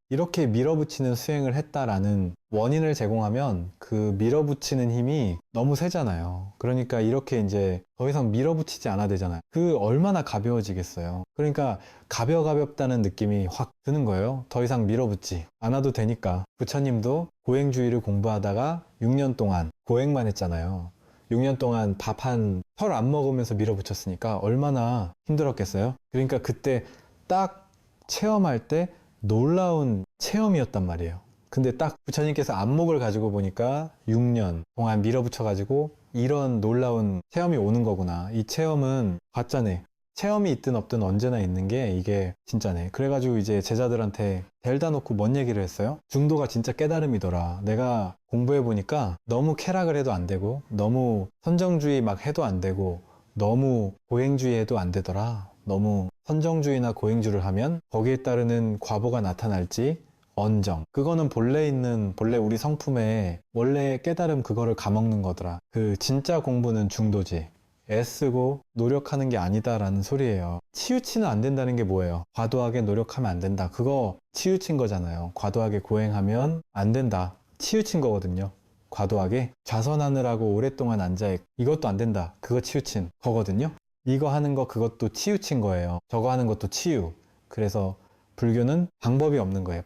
[SPEAKER 1] 이렇게 밀어붙이는 수행을 했다라는 원인을 제공하면 그 밀어붙이는 힘이 너무 세잖아요. 그러니까 이렇게 이제 더 이상 밀어붙이지 않아야 되잖아요. 그 얼마나 가벼워지겠어요. 그러니까 가볍다는 느낌이 확 드는 거예요. 더 이상 밀어붙지 않아도 되니까. 부처님도 고행주의를 공부하다가 6년 동안 고행만 했잖아요. 6년 동안 밥 한 털 안 먹으면서 밀어붙였으니까 얼마나 힘들었겠어요. 그러니까 그때 딱 체험할 때 놀라운 체험이었단 말이에요. 근데 딱 부처님께서 안목을 가지고 보니까 6년 동안 밀어붙여 가지고 이런 놀라운 체험이 오는 거구나. 이 체험은 가짜네. 체험이 있든 없든 언제나 있는 게 이게 진짜네. 그래가지고 이제 제자들한테 델다 놓고 뭔 얘기를 했어요? 중도가 진짜 깨달음이더라. 내가 공부해 보니까 너무 쾌락을 해도 안 되고 너무 선정주의 막 해도 안 되고 너무 고행주의 해도 안 되더라. 너무 선정주의나 고행주를 하면 거기에 따르는 과보가 나타날지 언정. 그거는 본래 우리 성품에 원래 깨달음 그거를 감먹는 거더라. 그 진짜 공부는 중도지. 애쓰고 노력하는 게 아니다라는 소리예요. 치우치는 안 된다는 게 뭐예요? 과도하게 노력하면 안 된다. 그거 치우친 거잖아요. 과도하게 고행하면 안 된다. 치우친 거거든요. 과도하게 좌선하느라고 오랫동안 앉아있고 이것도 안 된다. 그거 치우친 거거든요. 이거 하는 거 그것도 치우친 거예요. 저거 하는 것도 치유. 그래서 불교는 방법이 없는 거예요.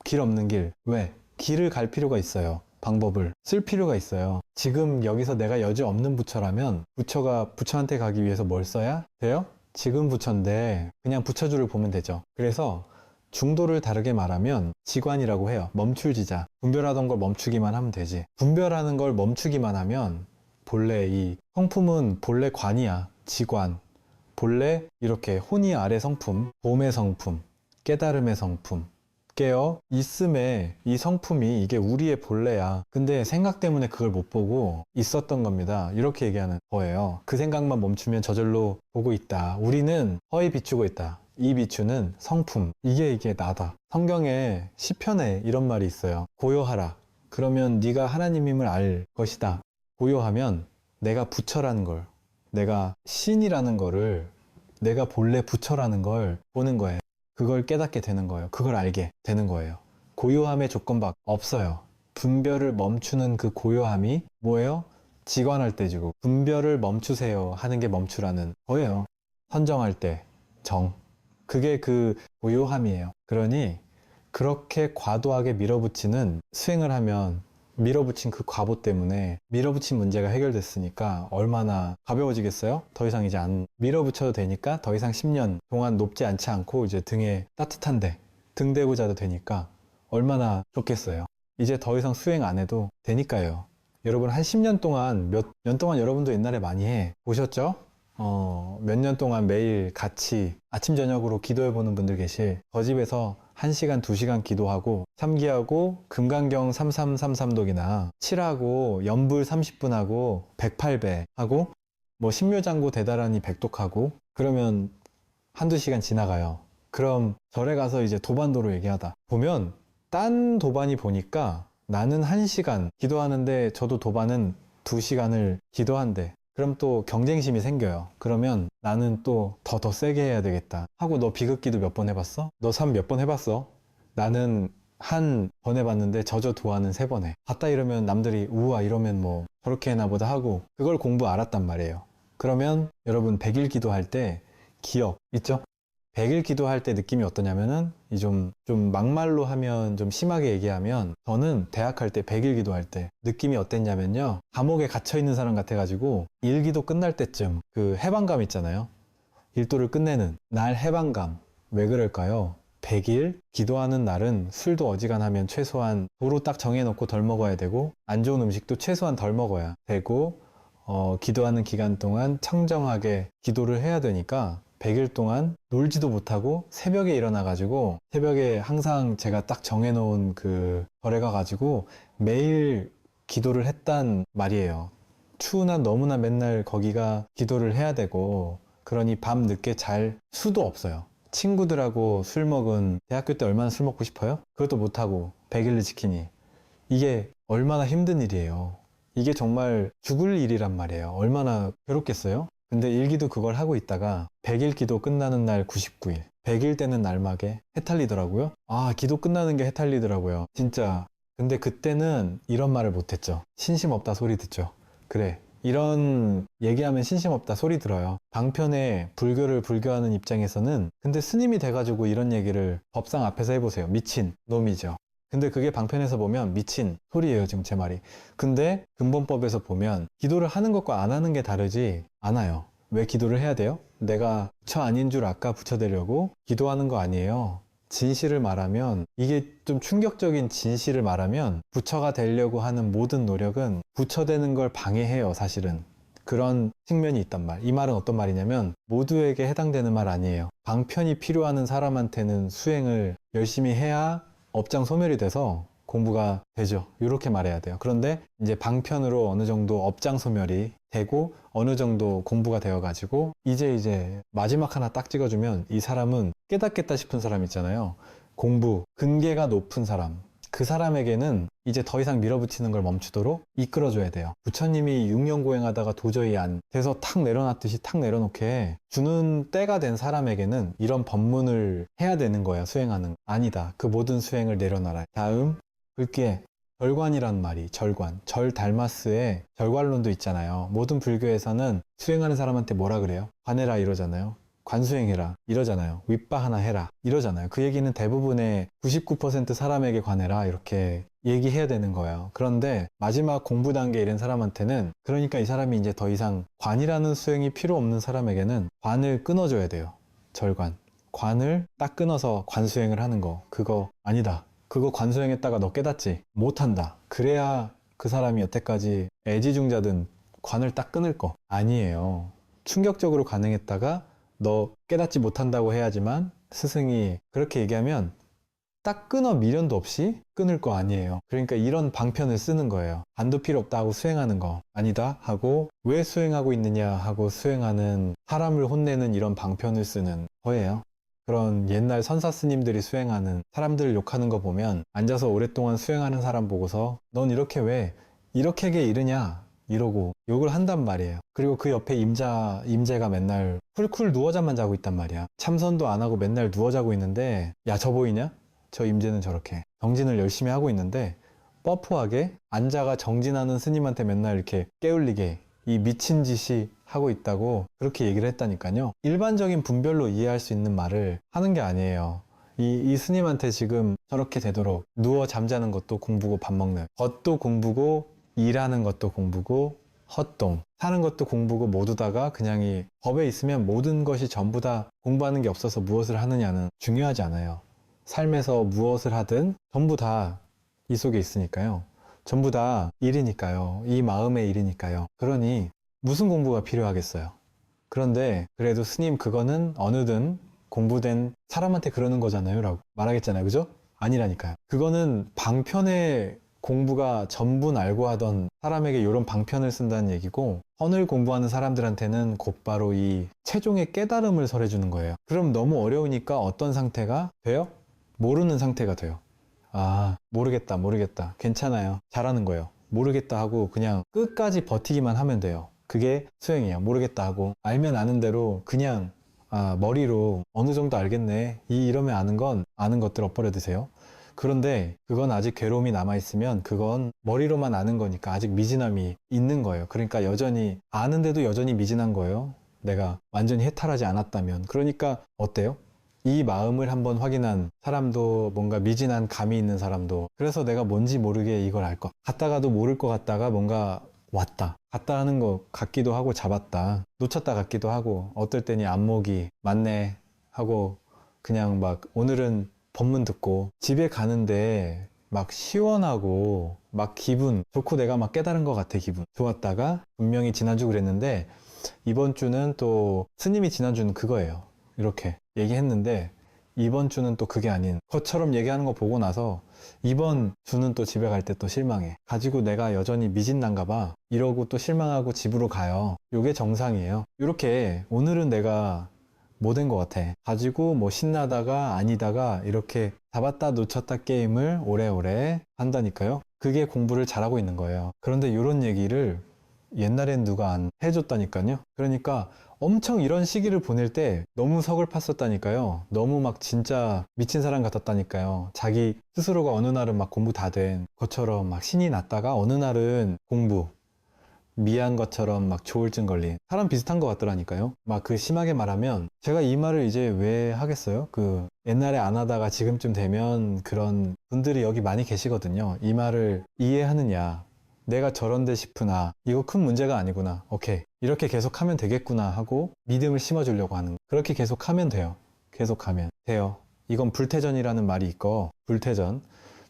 [SPEAKER 1] 길 없는 길. 왜? 길을 갈 필요가 있어요. 방법을 쓸 필요가 있어요. 지금 여기서 내가 여지 없는 부처라면 부처가 부처한테 가기 위해서 뭘 써야 돼요? 지금 부처인데 그냥 부처줄을 보면 되죠. 그래서 중도를 다르게 말하면 지관이라고 해요. 멈출지자. 분별하던 걸 멈추기만 하면 되지. 분별하는 걸 멈추기만 하면 본래 이 성품은 본래 관이야. 지관. 본래 이렇게 혼이 아래 성품, 봄의 성품, 깨달음의 성품, 깨어 있음의 이 성품이 이게 우리의 본래야. 근데 생각 때문에 그걸 못 보고 있었던 겁니다. 이렇게 얘기하는 거예요. 그 생각만 멈추면 저절로 보고 있다. 우리는 허위 비추고 있다. 이 비추는 성품. 이게 나다. 성경에 시편에 이런 말이 있어요. 고요하라. 그러면 네가 하나님임을 알 것이다. 고요하면 내가 부처라는 걸, 내가 신이라는 거를, 내가 본래 부처라는 걸 보는 거예요. 그걸 깨닫게 되는 거예요. 그걸 알게 되는 거예요. 고요함의 조건밖에 없어요. 분별을 멈추는 그 고요함이 뭐예요? 지관할 때지고 분별을 멈추세요 하는 게 멈추라는 거예요. 선정할 때 정. 그게 그 고요함이에요. 그러니 그렇게 과도하게 밀어붙이는 수행을 하면 밀어붙인 그 과보 때문에 밀어붙인 문제가 해결됐으니까 얼마나 가벼워지겠어요? 더 이상 이제 안 밀어붙여도 되니까 더 이상 10년 동안 높지 않지 않고 이제 등에 따뜻한데 등 대고 자도 되니까 얼마나 좋겠어요. 이제 더 이상 수행 안 해도 되니까요. 여러분 한 10년 동안 몇 년 동안 여러분도 옛날에 많이 해 보셨죠? 몇 년 동안 매일 같이 아침 저녁으로 기도해 보는 분들 계실 저 집에서 1시간 2시간 기도하고 3기하고 금강경 3333독이나 7하고 연불 30분 하고 108배 하고 뭐 신묘장구 대다라니 100독하고 그러면 한두 시간 지나가요. 그럼 절에 가서 이제 도반도로 얘기하다 보면 딴 도반이 보니까 나는 1시간 기도하는데 저도 도반은 2시간을 기도한대. 그럼 또 경쟁심이 생겨요. 그러면 나는 또 더 세게 해야 되겠다 하고 너 비극기도 몇 번 해봤어? 너 삶 몇 번 해봤어? 나는 한 번 해봤는데 저저 도하는 3번 해. 봤다 이러면 남들이 우와 이러면 뭐 저렇게 해나 보다 하고 그걸 공부 알았단 말이에요. 그러면 여러분 100일 기도할 때 기억 있죠? 100일 기도할 때 느낌이 어떠냐면은 좀 막말로 하면 좀 심하게 얘기하면 저는 대학 할 때 100일 기도할 때 느낌이 어땠냐면요. 감옥에 갇혀 있는 사람 같아가지고 일기도 끝날 때쯤 그 해방감 있잖아요. 일도를 끝내는 날 해방감. 왜 그럴까요? 100일 기도하는 날은 술도 어지간하면 최소한 도로 딱 정해놓고 덜 먹어야 되고 안 좋은 음식도 최소한 덜 먹어야 되고 기도하는 기간 동안 청정하게 기도를 해야 되니까 100일 동안 놀지도 못하고 새벽에 일어나가지고 새벽에 항상 제가 딱 정해놓은 그 절에 가가지고 매일 기도를 했단 말이에요. 추운 날 너무나 맨날 거기가 기도를 해야 되고 그러니 밤 늦게 잘 수도 없어요. 친구들하고 술 먹은 대학교 때 얼마나 술 먹고 싶어요? 그것도 못하고 100일을 지키니 이게 얼마나 힘든 일이에요. 이게 정말 죽을 일이란 말이에요. 얼마나 괴롭겠어요? 근데 일기도 그걸 하고 있다가 100일 기도 끝나는 날 99일 100일 되는 날막에 해탈리더라고요. 아, 기도 끝나는 게 해탈리더라고요. 진짜. 근데 그때는 이런 말을 못했죠. 신심 없다 소리 듣죠. 그래, 이런 얘기하면 신심 없다 소리 들어요. 방편에 불교를 불교하는 입장에서는. 근데 스님이 돼가지고 이런 얘기를 법상 앞에서 해보세요. 미친 놈이죠. 근데 그게 방편에서 보면 미친 소리예요, 지금 제 말이. 근데 근본법에서 보면 기도를 하는 것과 안 하는 게 다르지 않아요. 왜 기도를 해야 돼요? 내가 부처 아닌 줄 아까 부처 되려고 기도하는 거 아니에요. 진실을 말하면, 이게 좀 충격적인 진실을 말하면 부처가 되려고 하는 모든 노력은 부처 되는 걸 방해해요, 사실은. 그런 측면이 있단 말. 이 말은 어떤 말이냐면 모두에게 해당되는 말 아니에요. 방편이 필요한 사람한테는 수행을 열심히 해야 업장 소멸이 돼서 공부가 되죠. 이렇게 말해야 돼요. 그런데 이제 방편으로 어느 정도 업장 소멸이 되고 어느 정도 공부가 되어가지고 이제 마지막 하나 딱 찍어주면 이 사람은 깨닫겠다 싶은 사람 있잖아요. 공부, 근계가 높은 사람. 그 사람에게는 이제 더 이상 밀어붙이는 걸 멈추도록 이끌어줘야 돼요. 부처님이 6년 고행하다가 도저히 안 돼서 탁 내려놨듯이 탁 내려놓게 주는 때가 된 사람에게는 이런 법문을 해야 되는 거야, 수행하는. 아니다. 그 모든 수행을 내려놔라. 다음, 글귀에 절관이란 말이, 절관. 절 달마스의 절관론도 있잖아요. 모든 불교에서는 수행하는 사람한테 뭐라 그래요? 관해라 이러잖아요. 관수행해라 이러잖아요. 윗바 하나 해라 이러잖아요. 그 얘기는 대부분의 99% 사람에게 관해라 이렇게 얘기해야 되는 거예요. 그런데 마지막 공부 단계에 이른 사람한테는, 그러니까 이 사람이 이제 더 이상 관이라는 수행이 필요 없는 사람에게는 관을 끊어줘야 돼요. 절관. 관을 딱 끊어서 관수행을 하는 거, 그거 아니다. 그거 관수행했다가 너 깨닫지 못한다. 그래야 그 사람이 여태까지 애지중자든 관을 딱 끊을 거 아니에요. 충격적으로 가능했다가 너 깨닫지 못한다고 해야지만 스승이 그렇게 얘기하면 딱 끊어 미련도 없이 끊을 거 아니에요. 그러니까 이런 방편을 쓰는 거예요. 관도 필요 없다 하고 수행하는 거 아니다 하고, 왜 수행하고 있느냐 하고 수행하는 사람을 혼내는 이런 방편을 쓰는 거예요. 그런 옛날 선사 스님들이 수행하는, 사람들을 욕하는 거 보면 앉아서 오랫동안 수행하는 사람 보고서 넌 이렇게 왜 이렇게게 이르냐 이러고 욕을 한단 말이에요. 그리고 그 옆에 임재가 맨날 쿨쿨 누워 잠만 자고 있단 말이야. 참선도 안 하고 맨날 누워 자고 있는데, 야, 저 보이냐? 저 임재는 저렇게 정진을 열심히 하고 있는데 뻐프하게 앉아가 정진하는 스님한테 맨날 이렇게 깨울리게 이 미친 짓이 하고 있다고 그렇게 얘기를 했다니까요. 일반적인 분별로 이해할 수 있는 말을 하는 게 아니에요. 이 스님한테 지금 저렇게 되도록 누워 잠자는 것도 공부고 밥 먹는 것도 공부고 일하는 것도 공부고 헛동 사는 것도 공부고, 모두 다가 그냥 이 법에 있으면 모든 것이 전부 다 공부하는 게 없어서 무엇을 하느냐는 중요하지 않아요. 삶에서 무엇을 하든 전부 다 이 속에 있으니까요. 전부 다 일이니까요. 이 마음의 일이니까요. 그러니 무슨 공부가 필요하겠어요. 그런데 그래도 스님 그거는 어느든 공부된 사람한테 그러는 거잖아요 라고 말하겠잖아요. 그죠? 아니라니까요. 그거는 방편의 공부가 전부 알고 하던 사람에게 이런 방편을 쓴다는 얘기고, 선을 공부하는 사람들한테는 곧바로 이 최종의 깨달음을 설해주는 거예요. 그럼 너무 어려우니까 어떤 상태가 돼요? 모르는 상태가 돼요. 아, 모르겠다 괜찮아요, 잘하는 거예요. 모르겠다 하고 그냥 끝까지 버티기만 하면 돼요. 그게 수행이에요. 모르겠다 하고 알면 아는 대로 그냥 머리로 어느 정도 알겠네 이러면 아는 건 아는 것들 엎어려 드세요. 그런데 그건 아직 괴로움이 남아있으면 그건 머리로만 아는 거니까 아직 미진함이 있는 거예요. 그러니까 여전히 아는데도 여전히 미진한 거예요. 내가 완전히 해탈하지 않았다면. 그러니까 어때요? 이 마음을 한번 확인한 사람도, 뭔가 미진한 감이 있는 사람도, 그래서 내가 뭔지 모르게 이걸 알 것 갔다가도 모를 것 같다가 뭔가 왔다 갔다 하는 것 같기도 하고, 잡았다 놓쳤다 같기도 하고, 어떨 때니 안목이 맞네 하고 그냥 막 오늘은 법문 듣고 집에 가는데 막 시원하고 막 기분 좋고, 내가 막 깨달은 것 같아. 기분 좋았다가 분명히 지난주 그랬는데 이번 주는 또 스님이 지난주는 그거예요. 이렇게 얘기했는데 이번 주는 또 그게 아닌 것처럼 얘기하는 거 보고 나서 이번 주는 또 집에 갈 때 또 실망해. 가지고 내가 여전히 미진난가 봐. 이러고 또 실망하고 집으로 가요. 요게 정상이에요. 이렇게 오늘은 내가 뭐 된 것 같아. 가지고 뭐 신나다가 아니다가 이렇게 잡았다 놓쳤다 게임을 오래오래 한다니까요. 그게 공부를 잘하고 있는 거예요. 그런데 이런 얘기를 옛날엔 누가 안 해줬다니까요. 그러니까 엄청 이런 시기를 보낼 때 너무 서글펐었다니까요. 너무 막 진짜 미친 사람 같았다니까요. 자기 스스로가 어느 날은 막 공부 다 된 것처럼 막 신이 났다가 어느 날은 공부 미한 것처럼 막 조울증 걸린 사람 비슷한 것 같더라니까요. 막 그 심하게 말하면 제가 이 말을 이제 왜 하겠어요? 그 옛날에 안 하다가 지금쯤 되면 그런 분들이 여기 많이 계시거든요. 이 말을 이해하느냐, 내가 저런데 싶으나 이거 큰 문제가 아니구나, 오케이 이렇게 계속 하면 되겠구나 하고 믿음을 심어주려고 하는 거. 그렇게 계속 하면 돼요. 계속 하면 돼요. 이건 불퇴전이라는 말이 있고, 불퇴전,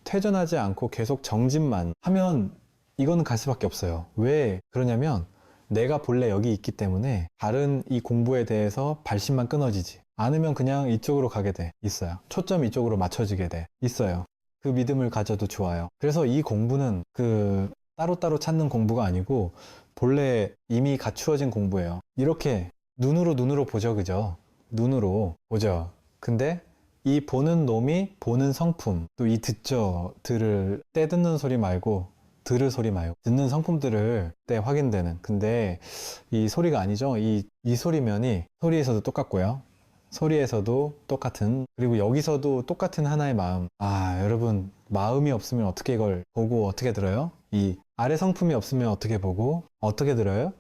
[SPEAKER 1] 퇴전하지 않고 계속 정진만 하면 이거는 갈 수밖에 없어요. 왜 그러냐면 내가 본래 여기 있기 때문에 다른 이 공부에 대해서 발심만 끊어지지 않으면 그냥 이쪽으로 가게 돼 있어요. 초점 이쪽으로 맞춰지게 돼 있어요. 그 믿음을 가져도 좋아요. 그래서 이 공부는 그 따로따로 찾는 공부가 아니고 본래 이미 갖추어진 공부예요. 이렇게 눈으로 보죠, 그죠? 눈으로 보죠. 근데 이 보는 놈이 보는 성품, 또 이 듣죠, 들을 때 듣는 소리 말고 들을 소리 말고 듣는 성품들을 때 확인되는. 근데 이 소리가 아니죠. 이 소리면이 소리에서도 똑같고요, 소리에서도 똑같은, 그리고 여기서도 똑같은 하나의 마음. 아, 여러분, 마음이 없으면 어떻게 이걸 보고 어떻게 들어요? 이 아래 성품이 없으면 어떻게 보고 어떻게 들어요?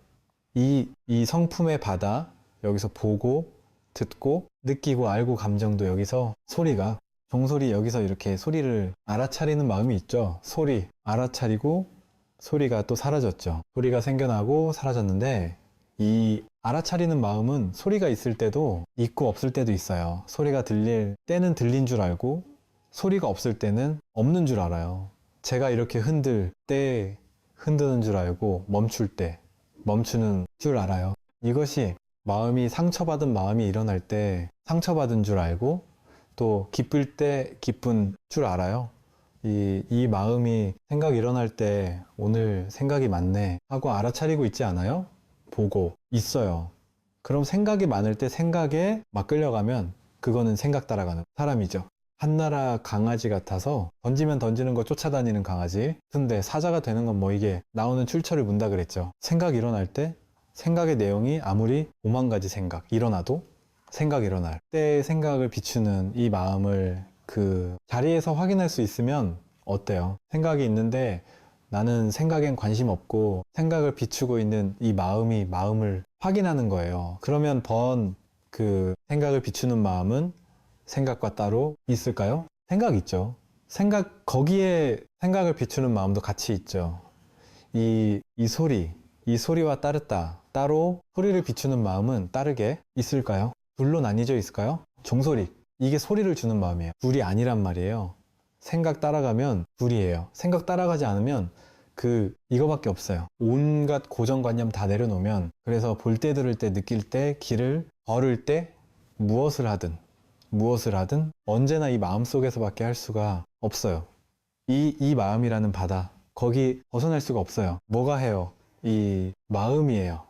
[SPEAKER 1] 이 성품의 바다, 여기서 보고 듣고 느끼고 알고 감정도 여기서 소리가, 종소리, 여기서 이렇게 소리를 알아차리는 마음이 있죠. 소리 알아차리고 소리가 또 사라졌죠. 소리가 생겨나고 사라졌는데 이 알아차리는 마음은 소리가 있을 때도 있고 없을 때도 있어요. 소리가 들릴 때는 들린 줄 알고 소리가 없을 때는 없는 줄 알아요. 제가 이렇게 흔들 때 흔드는 줄 알고 멈출 때 멈추는 줄 알아요. 이것이 마음이 상처받은 마음이 일어날 때 상처받은 줄 알고, 또 기쁠 때 기쁜 줄 알아요. 이 마음이 생각 일어날 때 오늘 생각이 많네 하고 알아차리고 있지 않아요? 보고 있어요. 그럼 생각이 많을 때 생각에 막 끌려가면 그거는 생각 따라가는 사람이죠. 한나라 강아지 같아서 던지면 던지는 거 쫓아다니는 강아지. 근데 사자가 되는 건 뭐 이게 나오는 출처를 문다 그랬죠. 생각 일어날 때 생각의 내용이 아무리 5만 가지 생각 일어나도 생각 일어날 때 생각을 비추는 이 마음을 그 자리에서 확인할 수 있으면 어때요? 생각이 있는데 나는 생각엔 관심 없고 생각을 비추고 있는 이 마음이 마음을 확인하는 거예요. 그러면 그 생각을 비추는 마음은 생각과 따로 있을까요? 생각 있죠. 거기에 생각을 비추는 마음도 같이 있죠. 이 소리와 따로 소리를 비추는 마음은 따르게 있을까요? 둘로 나뉘어져 있을까요? 종소리, 이게 소리를 주는 마음이에요. 둘이 아니란 말이에요. 생각 따라가면 둘이에요. 생각 따라가지 않으면 이거밖에 없어요. 온갖 고정관념 다 내려놓으면, 그래서 볼 때 들을 때 느낄 때 길을 걸을 때 무엇을 하든 언제나 이 마음 속에서밖에 할 수가 없어요. 이 마음이라는 바다, 거기 벗어날 수가 없어요. 뭐가 해요? 이 마음이에요.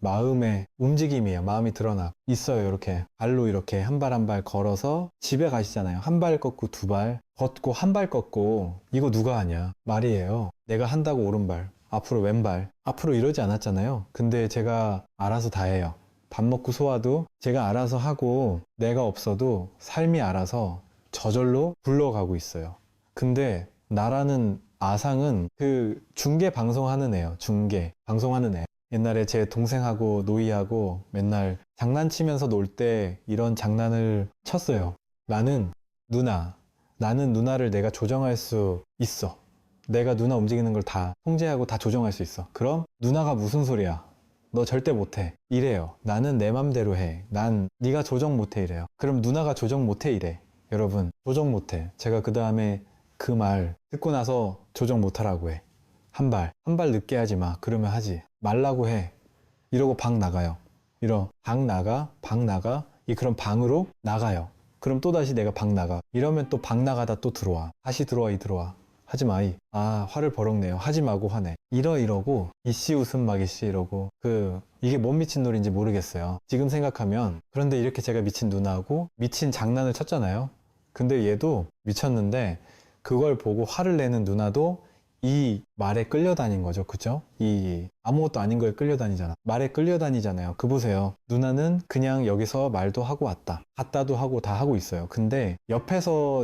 [SPEAKER 1] 마음의 움직임이에요. 마음이 드러나 있어요. 이렇게 발로 이렇게 한 발 한 발 걸어서 집에 가시잖아요. 한 발 걷고 두 발 걷고 한 발 걷고, 이거 누가 하냐 말이에요. 내가 한다고 오른발, 앞으로 왼발, 앞으로 이러지 않았잖아요. 근데 제가 알아서 다 해요. 밥 먹고 소화도 제가 알아서 하고, 내가 없어도 삶이 알아서 저절로 굴러가고 있어요. 근데 나라는 아상은 그 중계 방송하는 애요. 중계 방송하는 애. 옛날에 제 동생하고 노이하고 맨날 장난치면서 놀 때 이런 장난을 쳤어요. 나는 나는 누나를 내가 조정할 수 있어. 내가 누나 움직이는 걸 다 통제하고 다 조정할 수 있어. 그럼 누나가 무슨 소리야? 너 절대 못해. 이래요. 나는 내 맘대로 해. 난 네가 조정 못해 이래요. 그럼 누나가 조정 못해 이래. 여러분, 조정 못해. 제가 그 다음에 그 말 듣고 나서 조정 못하라고 해. 한 발 늦게 하지 마. 그러면 하지. 말라고 해. 이러고 방 나가요. 방 나가. 그럼 방으로 나가요. 그럼 또다시 내가 방 나가. 이러면 또 방 나가다 또 들어와. 다시 들어와. 하지 마. 화를 버럭내요. 하지 마고 화내. 이러고 이씨 웃음 막 이씨 이러고 이게 뭔 미친놀이인지 모르겠어요. 지금 생각하면. 그런데 이렇게 제가 미친 누나하고 미친 장난을 쳤잖아요. 근데 얘도 미쳤는데 그걸 보고 화를 내는 누나도 이 말에 끌려다닌 거죠. 그죠? 이 아무것도 아닌 거에 끌려다니잖아. 말에 끌려다니잖아요. 보세요. 누나는 그냥 여기서 말도 하고 왔다. 갔다도 하고 다 하고 있어요. 근데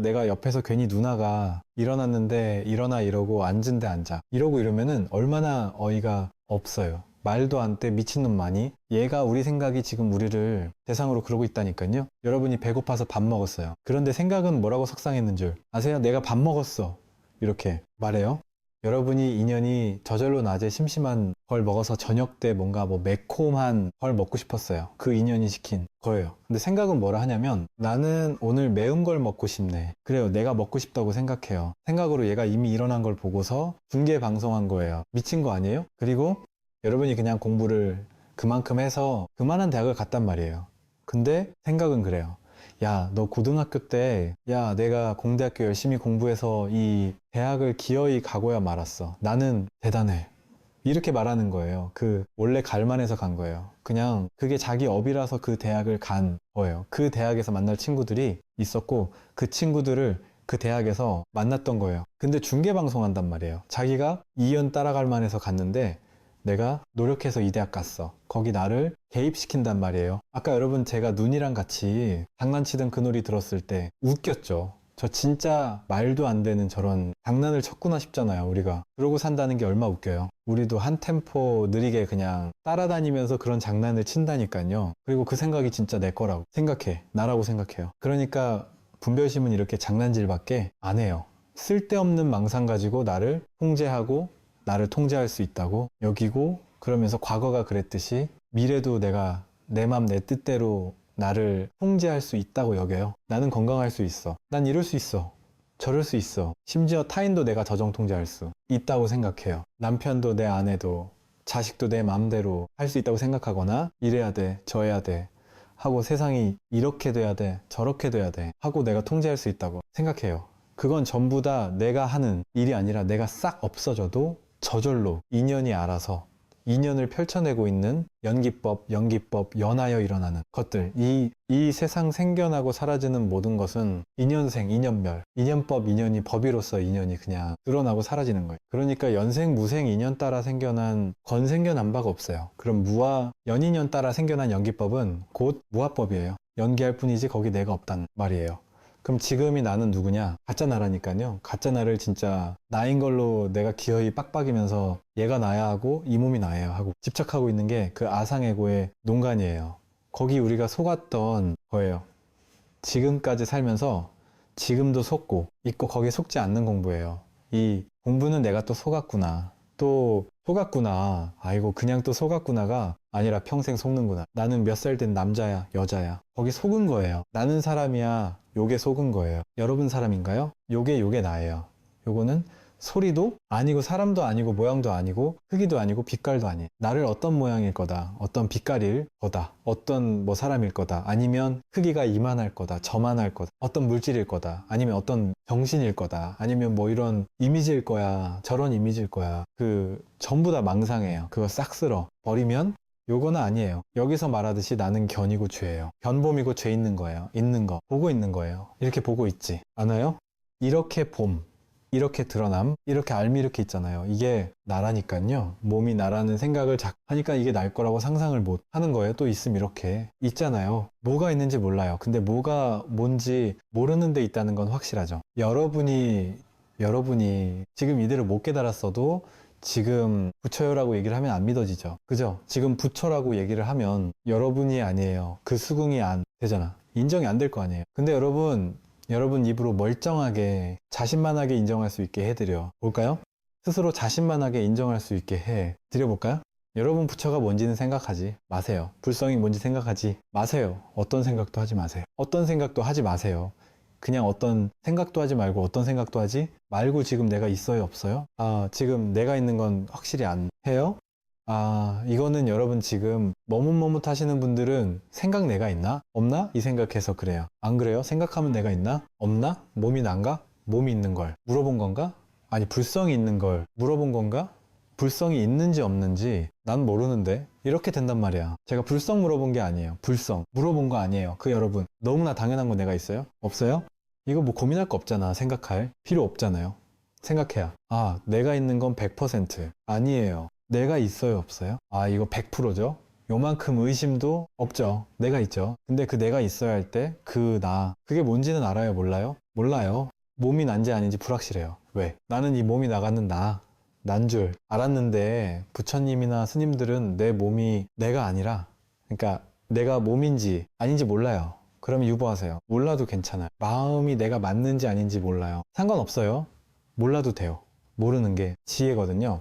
[SPEAKER 1] 내가 옆에서 괜히 누나가 일어났는데 일어나 이러고 앉은데 앉아. 이러면은 얼마나 어이가 없어요. 말도 안 돼 미친놈만이. 얘가 우리 생각이 지금 우리를 대상으로 그러고 있다니까요. 여러분이 배고파서 밥 먹었어요. 그런데 생각은 뭐라고 속상했는 줄 아세요? 내가 밥 먹었어. 이렇게 말해요. 여러분이 인연이 저절로 낮에 심심한 걸 먹어서 저녁 때 뭔가 매콤한 걸 먹고 싶었어요. 그 인연이 시킨 거예요. 근데 생각은 뭐라 하냐면 나는 오늘 매운 걸 먹고 싶네. 그래요. 내가 먹고 싶다고 생각해요. 생각으로 얘가 이미 일어난 걸 보고서 중계 방송한 거예요. 미친 거 아니에요? 그리고 여러분이 그냥 공부를 그만큼 해서 그만한 대학을 갔단 말이에요. 근데 생각은 그래요. 야, 너 고등학교 때, 내가 공대학교 열심히 공부해서 이 대학을 기어이 가고야 말았어. 나는 대단해. 이렇게 말하는 거예요. 원래 갈만해서 간 거예요. 그냥 그게 자기 업이라서 그 대학을 간 거예요. 그 대학에서 만날 친구들이 있었고, 그 친구들을 그 대학에서 만났던 거예요. 근데 중계방송 한단 말이에요. 자기가 2년 따라갈 만해서 갔는데, 내가 노력해서 이 대학 갔어. 거기 나를 개입시킨단 말이에요. 아까 여러분 제가 눈이랑 같이 장난치던 그 놀이 들었을 때 웃겼죠. 저 진짜 말도 안 되는 저런 장난을 쳤구나 싶잖아요, 우리가. 그러고 산다는 게 얼마 웃겨요. 우리도 한 템포 느리게 그냥 따라다니면서 그런 장난을 친다니까요. 그리고 그 생각이 진짜 내 거라고 생각해. 나라고 생각해요. 그러니까 분별심은 이렇게 장난질밖에 안 해요. 쓸데없는 망상 가지고 나를 통제할 수 있다고 여기고, 그러면서 과거가 그랬듯이 미래도 내가 내 맘 내 뜻대로 나를 통제할 수 있다고 여겨요. 나는 건강할 수 있어. 난 이럴 수 있어. 저럴 수 있어. 심지어 타인도 내가 저정 통제할 수 있다고 생각해요. 남편도 내 아내도 자식도 내 맘대로 할 수 있다고 생각하거나 이래야 돼, 저래야 돼 하고 세상이 이렇게 돼야 돼, 저렇게 돼야 돼 하고 내가 통제할 수 있다고 생각해요. 그건 전부 다 내가 하는 일이 아니라 내가 싹 없어져도 저절로 인연이 알아서 인연을 펼쳐내고 있는 연기법, 연하여 일어나는 것들. 이 세상 생겨나고 사라지는 모든 것은 인연생, 인연멸, 인연법, 인연이 법이로서 인연이 그냥 드러나고 사라지는 거예요. 그러니까 연생, 무생, 인연 따라 생겨난 건 생겨난 바가 없어요. 그럼 연인연 따라 생겨난 연기법은 곧 무화법이에요. 연기할 뿐이지 거기 내가 없단 말이에요. 그럼 지금이 나는 누구냐? 가짜 나라니까요. 가짜 나를 진짜 나인 걸로 내가 기어이 빡빡이면서 얘가 나야 하고 이 몸이 나야 하고 집착하고 있는 게 그 아상에고의 농간이에요. 거기 우리가 속았던 거예요. 지금까지 살면서 지금도 속고 있고 거기에 속지 않는 공부예요. 이 공부는 내가 또 속았구나. 아이고 그냥 또 속았구나가 아니라 평생 속는구나. 나는 몇 살 된 남자야, 여자야. 거기 속은 거예요. 나는 사람이야. 요게 속은 거예요. 여러분 사람인가요? 요게 나예요. 요거는 소리도 아니고 사람도 아니고 모양도 아니고 크기도 아니고 빛깔도 아니에요. 나를 어떤 모양일 거다, 어떤 빛깔일 거다, 어떤 사람일 거다, 아니면 크기가 이만할 거다, 저만할 거다, 어떤 물질일 거다, 아니면 어떤 정신일 거다, 아니면 이런 이미지일 거야, 저런 이미지일 거야. 전부 다 망상이에요. 그거 싹 쓸어 버리면 요거는 아니에요. 여기서 말하듯이 나는 견이고 죄예요. 견봄이고 죄 있는 거예요. 있는 거 보고 있는 거예요. 이렇게 보고 있지 않아요? 이렇게 봄, 이렇게 드러남, 이렇게 알미 이렇게 있잖아요. 이게 나라니까요. 몸이 나라는 생각을 자꾸 하니까 이게 날 거라고 상상을 못 하는 거예요. 또 있으면 이렇게 있잖아요. 뭐가 있는지 몰라요. 근데 뭐가 뭔지 모르는 데 있다는 건 확실하죠. 여러분이 지금 이대로 못 깨달았어도 지금 부처요라고 얘기를 하면 안 믿어지죠. 그죠? 지금 부처라고 얘기를 하면 여러분이 아니에요. 그 수긍이 안 되잖아. 인정이 안 될 거 아니에요. 근데 여러분 입으로 멀쩡하게 자신만하게 인정할 수 있게 해드려 볼까요? 스스로 자신만하게 인정할 수 있게 해 드려볼까요? 여러분 부처가 뭔지는 생각하지 마세요. 불성이 뭔지 생각하지 마세요. 어떤 생각도 하지 마세요. 어떤 생각도 하지 마세요. 그냥 어떤 생각도 하지 말고 어떤 생각도 하지 말고 지금 내가 있어요, 없어요? 지금 내가 있는 건 확실히 안 해요? 이거는 여러분 지금 머뭇머뭇 하시는 분들은 생각 내가 있나? 없나? 이 생각해서 그래요. 안 그래요? 생각하면 내가 있나? 없나? 몸이 난가? 몸이 있는 걸 물어본 건가? 아니, 불성이 있는 걸 물어본 건가? 불성이 있는지 없는지 난 모르는데 이렇게 된단 말이야. 제가 불성 물어본 게 아니에요. 불성 물어본 거 아니에요. 그 여러분 너무나 당연한 거 내가 있어요? 없어요? 이거 뭐 고민할 거 없잖아. 생각할 필요 없잖아요. 생각해야 내가 있는 건 100% 아니에요. 내가 있어요, 없어요? 이거 100%죠? 요만큼 의심도 없죠. 내가 있죠. 근데 그 내가 있어야 할 때 그게 뭔지는 알아요, 몰라요? 몰라요. 몸이 난지 아닌지 불확실해요. 왜? 나는 이 몸이 나가는 난 줄 알았는데 부처님이나 스님들은 내 몸이 내가 아니라, 그러니까 내가 몸인지 아닌지 몰라요. 그러면 유보하세요. 몰라도 괜찮아요. 마음이 내가 맞는지 아닌지 몰라요. 상관없어요. 몰라도 돼요. 모르는 게 지혜거든요.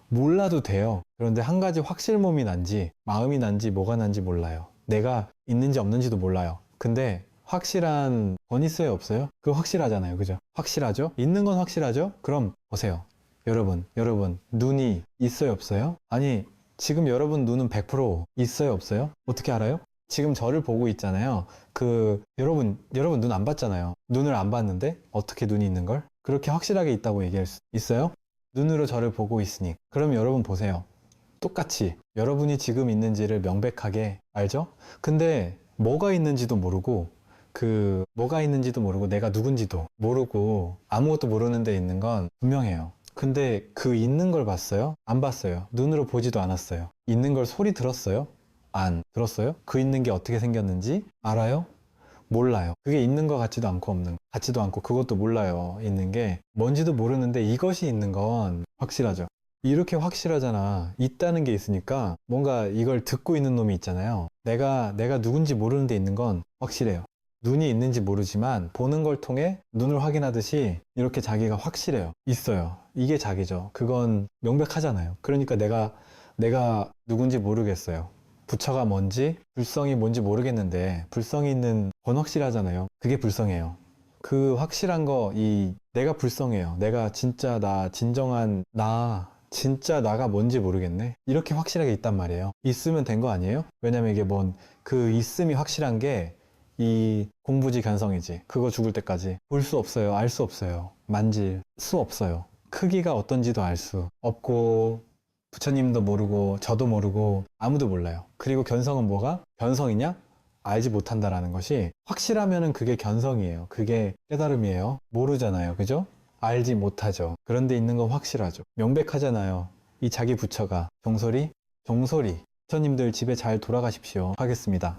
[SPEAKER 1] 몰라도 돼요. 그런데 한 가지 확실 몸이 난지 마음이 난지 뭐가 난지 몰라요. 내가 있는지 없는지도 몰라요. 근데 확실한 건 있어요, 없어요? 그거 확실하잖아요. 그죠? 확실하죠? 있는 건 확실하죠? 그럼 보세요. 여러분 눈이 있어요, 없어요? 아니, 지금 여러분 눈은 100% 있어요, 없어요? 어떻게 알아요? 지금 저를 보고 있잖아요. 여러분 눈 안 봤잖아요. 눈을 안 봤는데 어떻게 눈이 있는 걸 그렇게 확실하게 있다고 얘기할 수 있어요? 눈으로 저를 보고 있으니. 그럼 여러분 보세요. 똑같이 여러분이 지금 있는지를 명백하게 알죠? 근데 뭐가 있는지도 모르고 내가 누군지도 모르고 아무것도 모르는 데 있는 건 분명해요. 근데 그 있는 걸 봤어요? 안 봤어요. 눈으로 보지도 않았어요. 있는 걸 소리 들었어요? 안 들었어요? 그 있는 게 어떻게 생겼는지 알아요? 몰라요. 그게 있는 것 같지도 않고 없는 것 같지도 않고 그것도 몰라요. 있는 게 뭔지도 모르는데 이것이 있는 건 확실하죠. 이렇게 확실하잖아. 있다는 게 있으니까 뭔가 이걸 듣고 있는 놈이 있잖아요. 내가 누군지 모르는 데 있는 건 확실해요. 눈이 있는지 모르지만 보는 걸 통해 눈을 확인하듯이 이렇게 자기가 확실해요. 있어요. 이게 자기죠. 그건 명백하잖아요. 그러니까 내가 누군지 모르겠어요. 부처가 뭔지 불성이 뭔지 모르겠는데 불성이 있는 건 확실하잖아요. 그게 불성이에요. 그 확실한 거, 내가 불성해요. 내가 진짜 진정한 진짜 나가 뭔지 모르겠네. 이렇게 확실하게 있단 말이에요. 있으면 된 거 아니에요? 왜냐면 이게 그 있음이 확실한 게 이 공부지 견성이지. 그거 죽을 때까지 볼 수 없어요. 알 수 없어요. 만질 수 없어요. 크기가 어떤지도 알 수 없고 부처님도 모르고 저도 모르고 아무도 몰라요. 그리고 견성은 뭐가? 견성이냐? 알지 못한다라는 것이 확실하면은 그게 견성이에요. 그게 깨달음이에요. 모르잖아요. 그죠? 알지 못하죠. 그런데 있는 건 확실하죠. 명백하잖아요. 이 자기 부처가 종소리? 부처님들 집에 잘 돌아가십시오. 하겠습니다.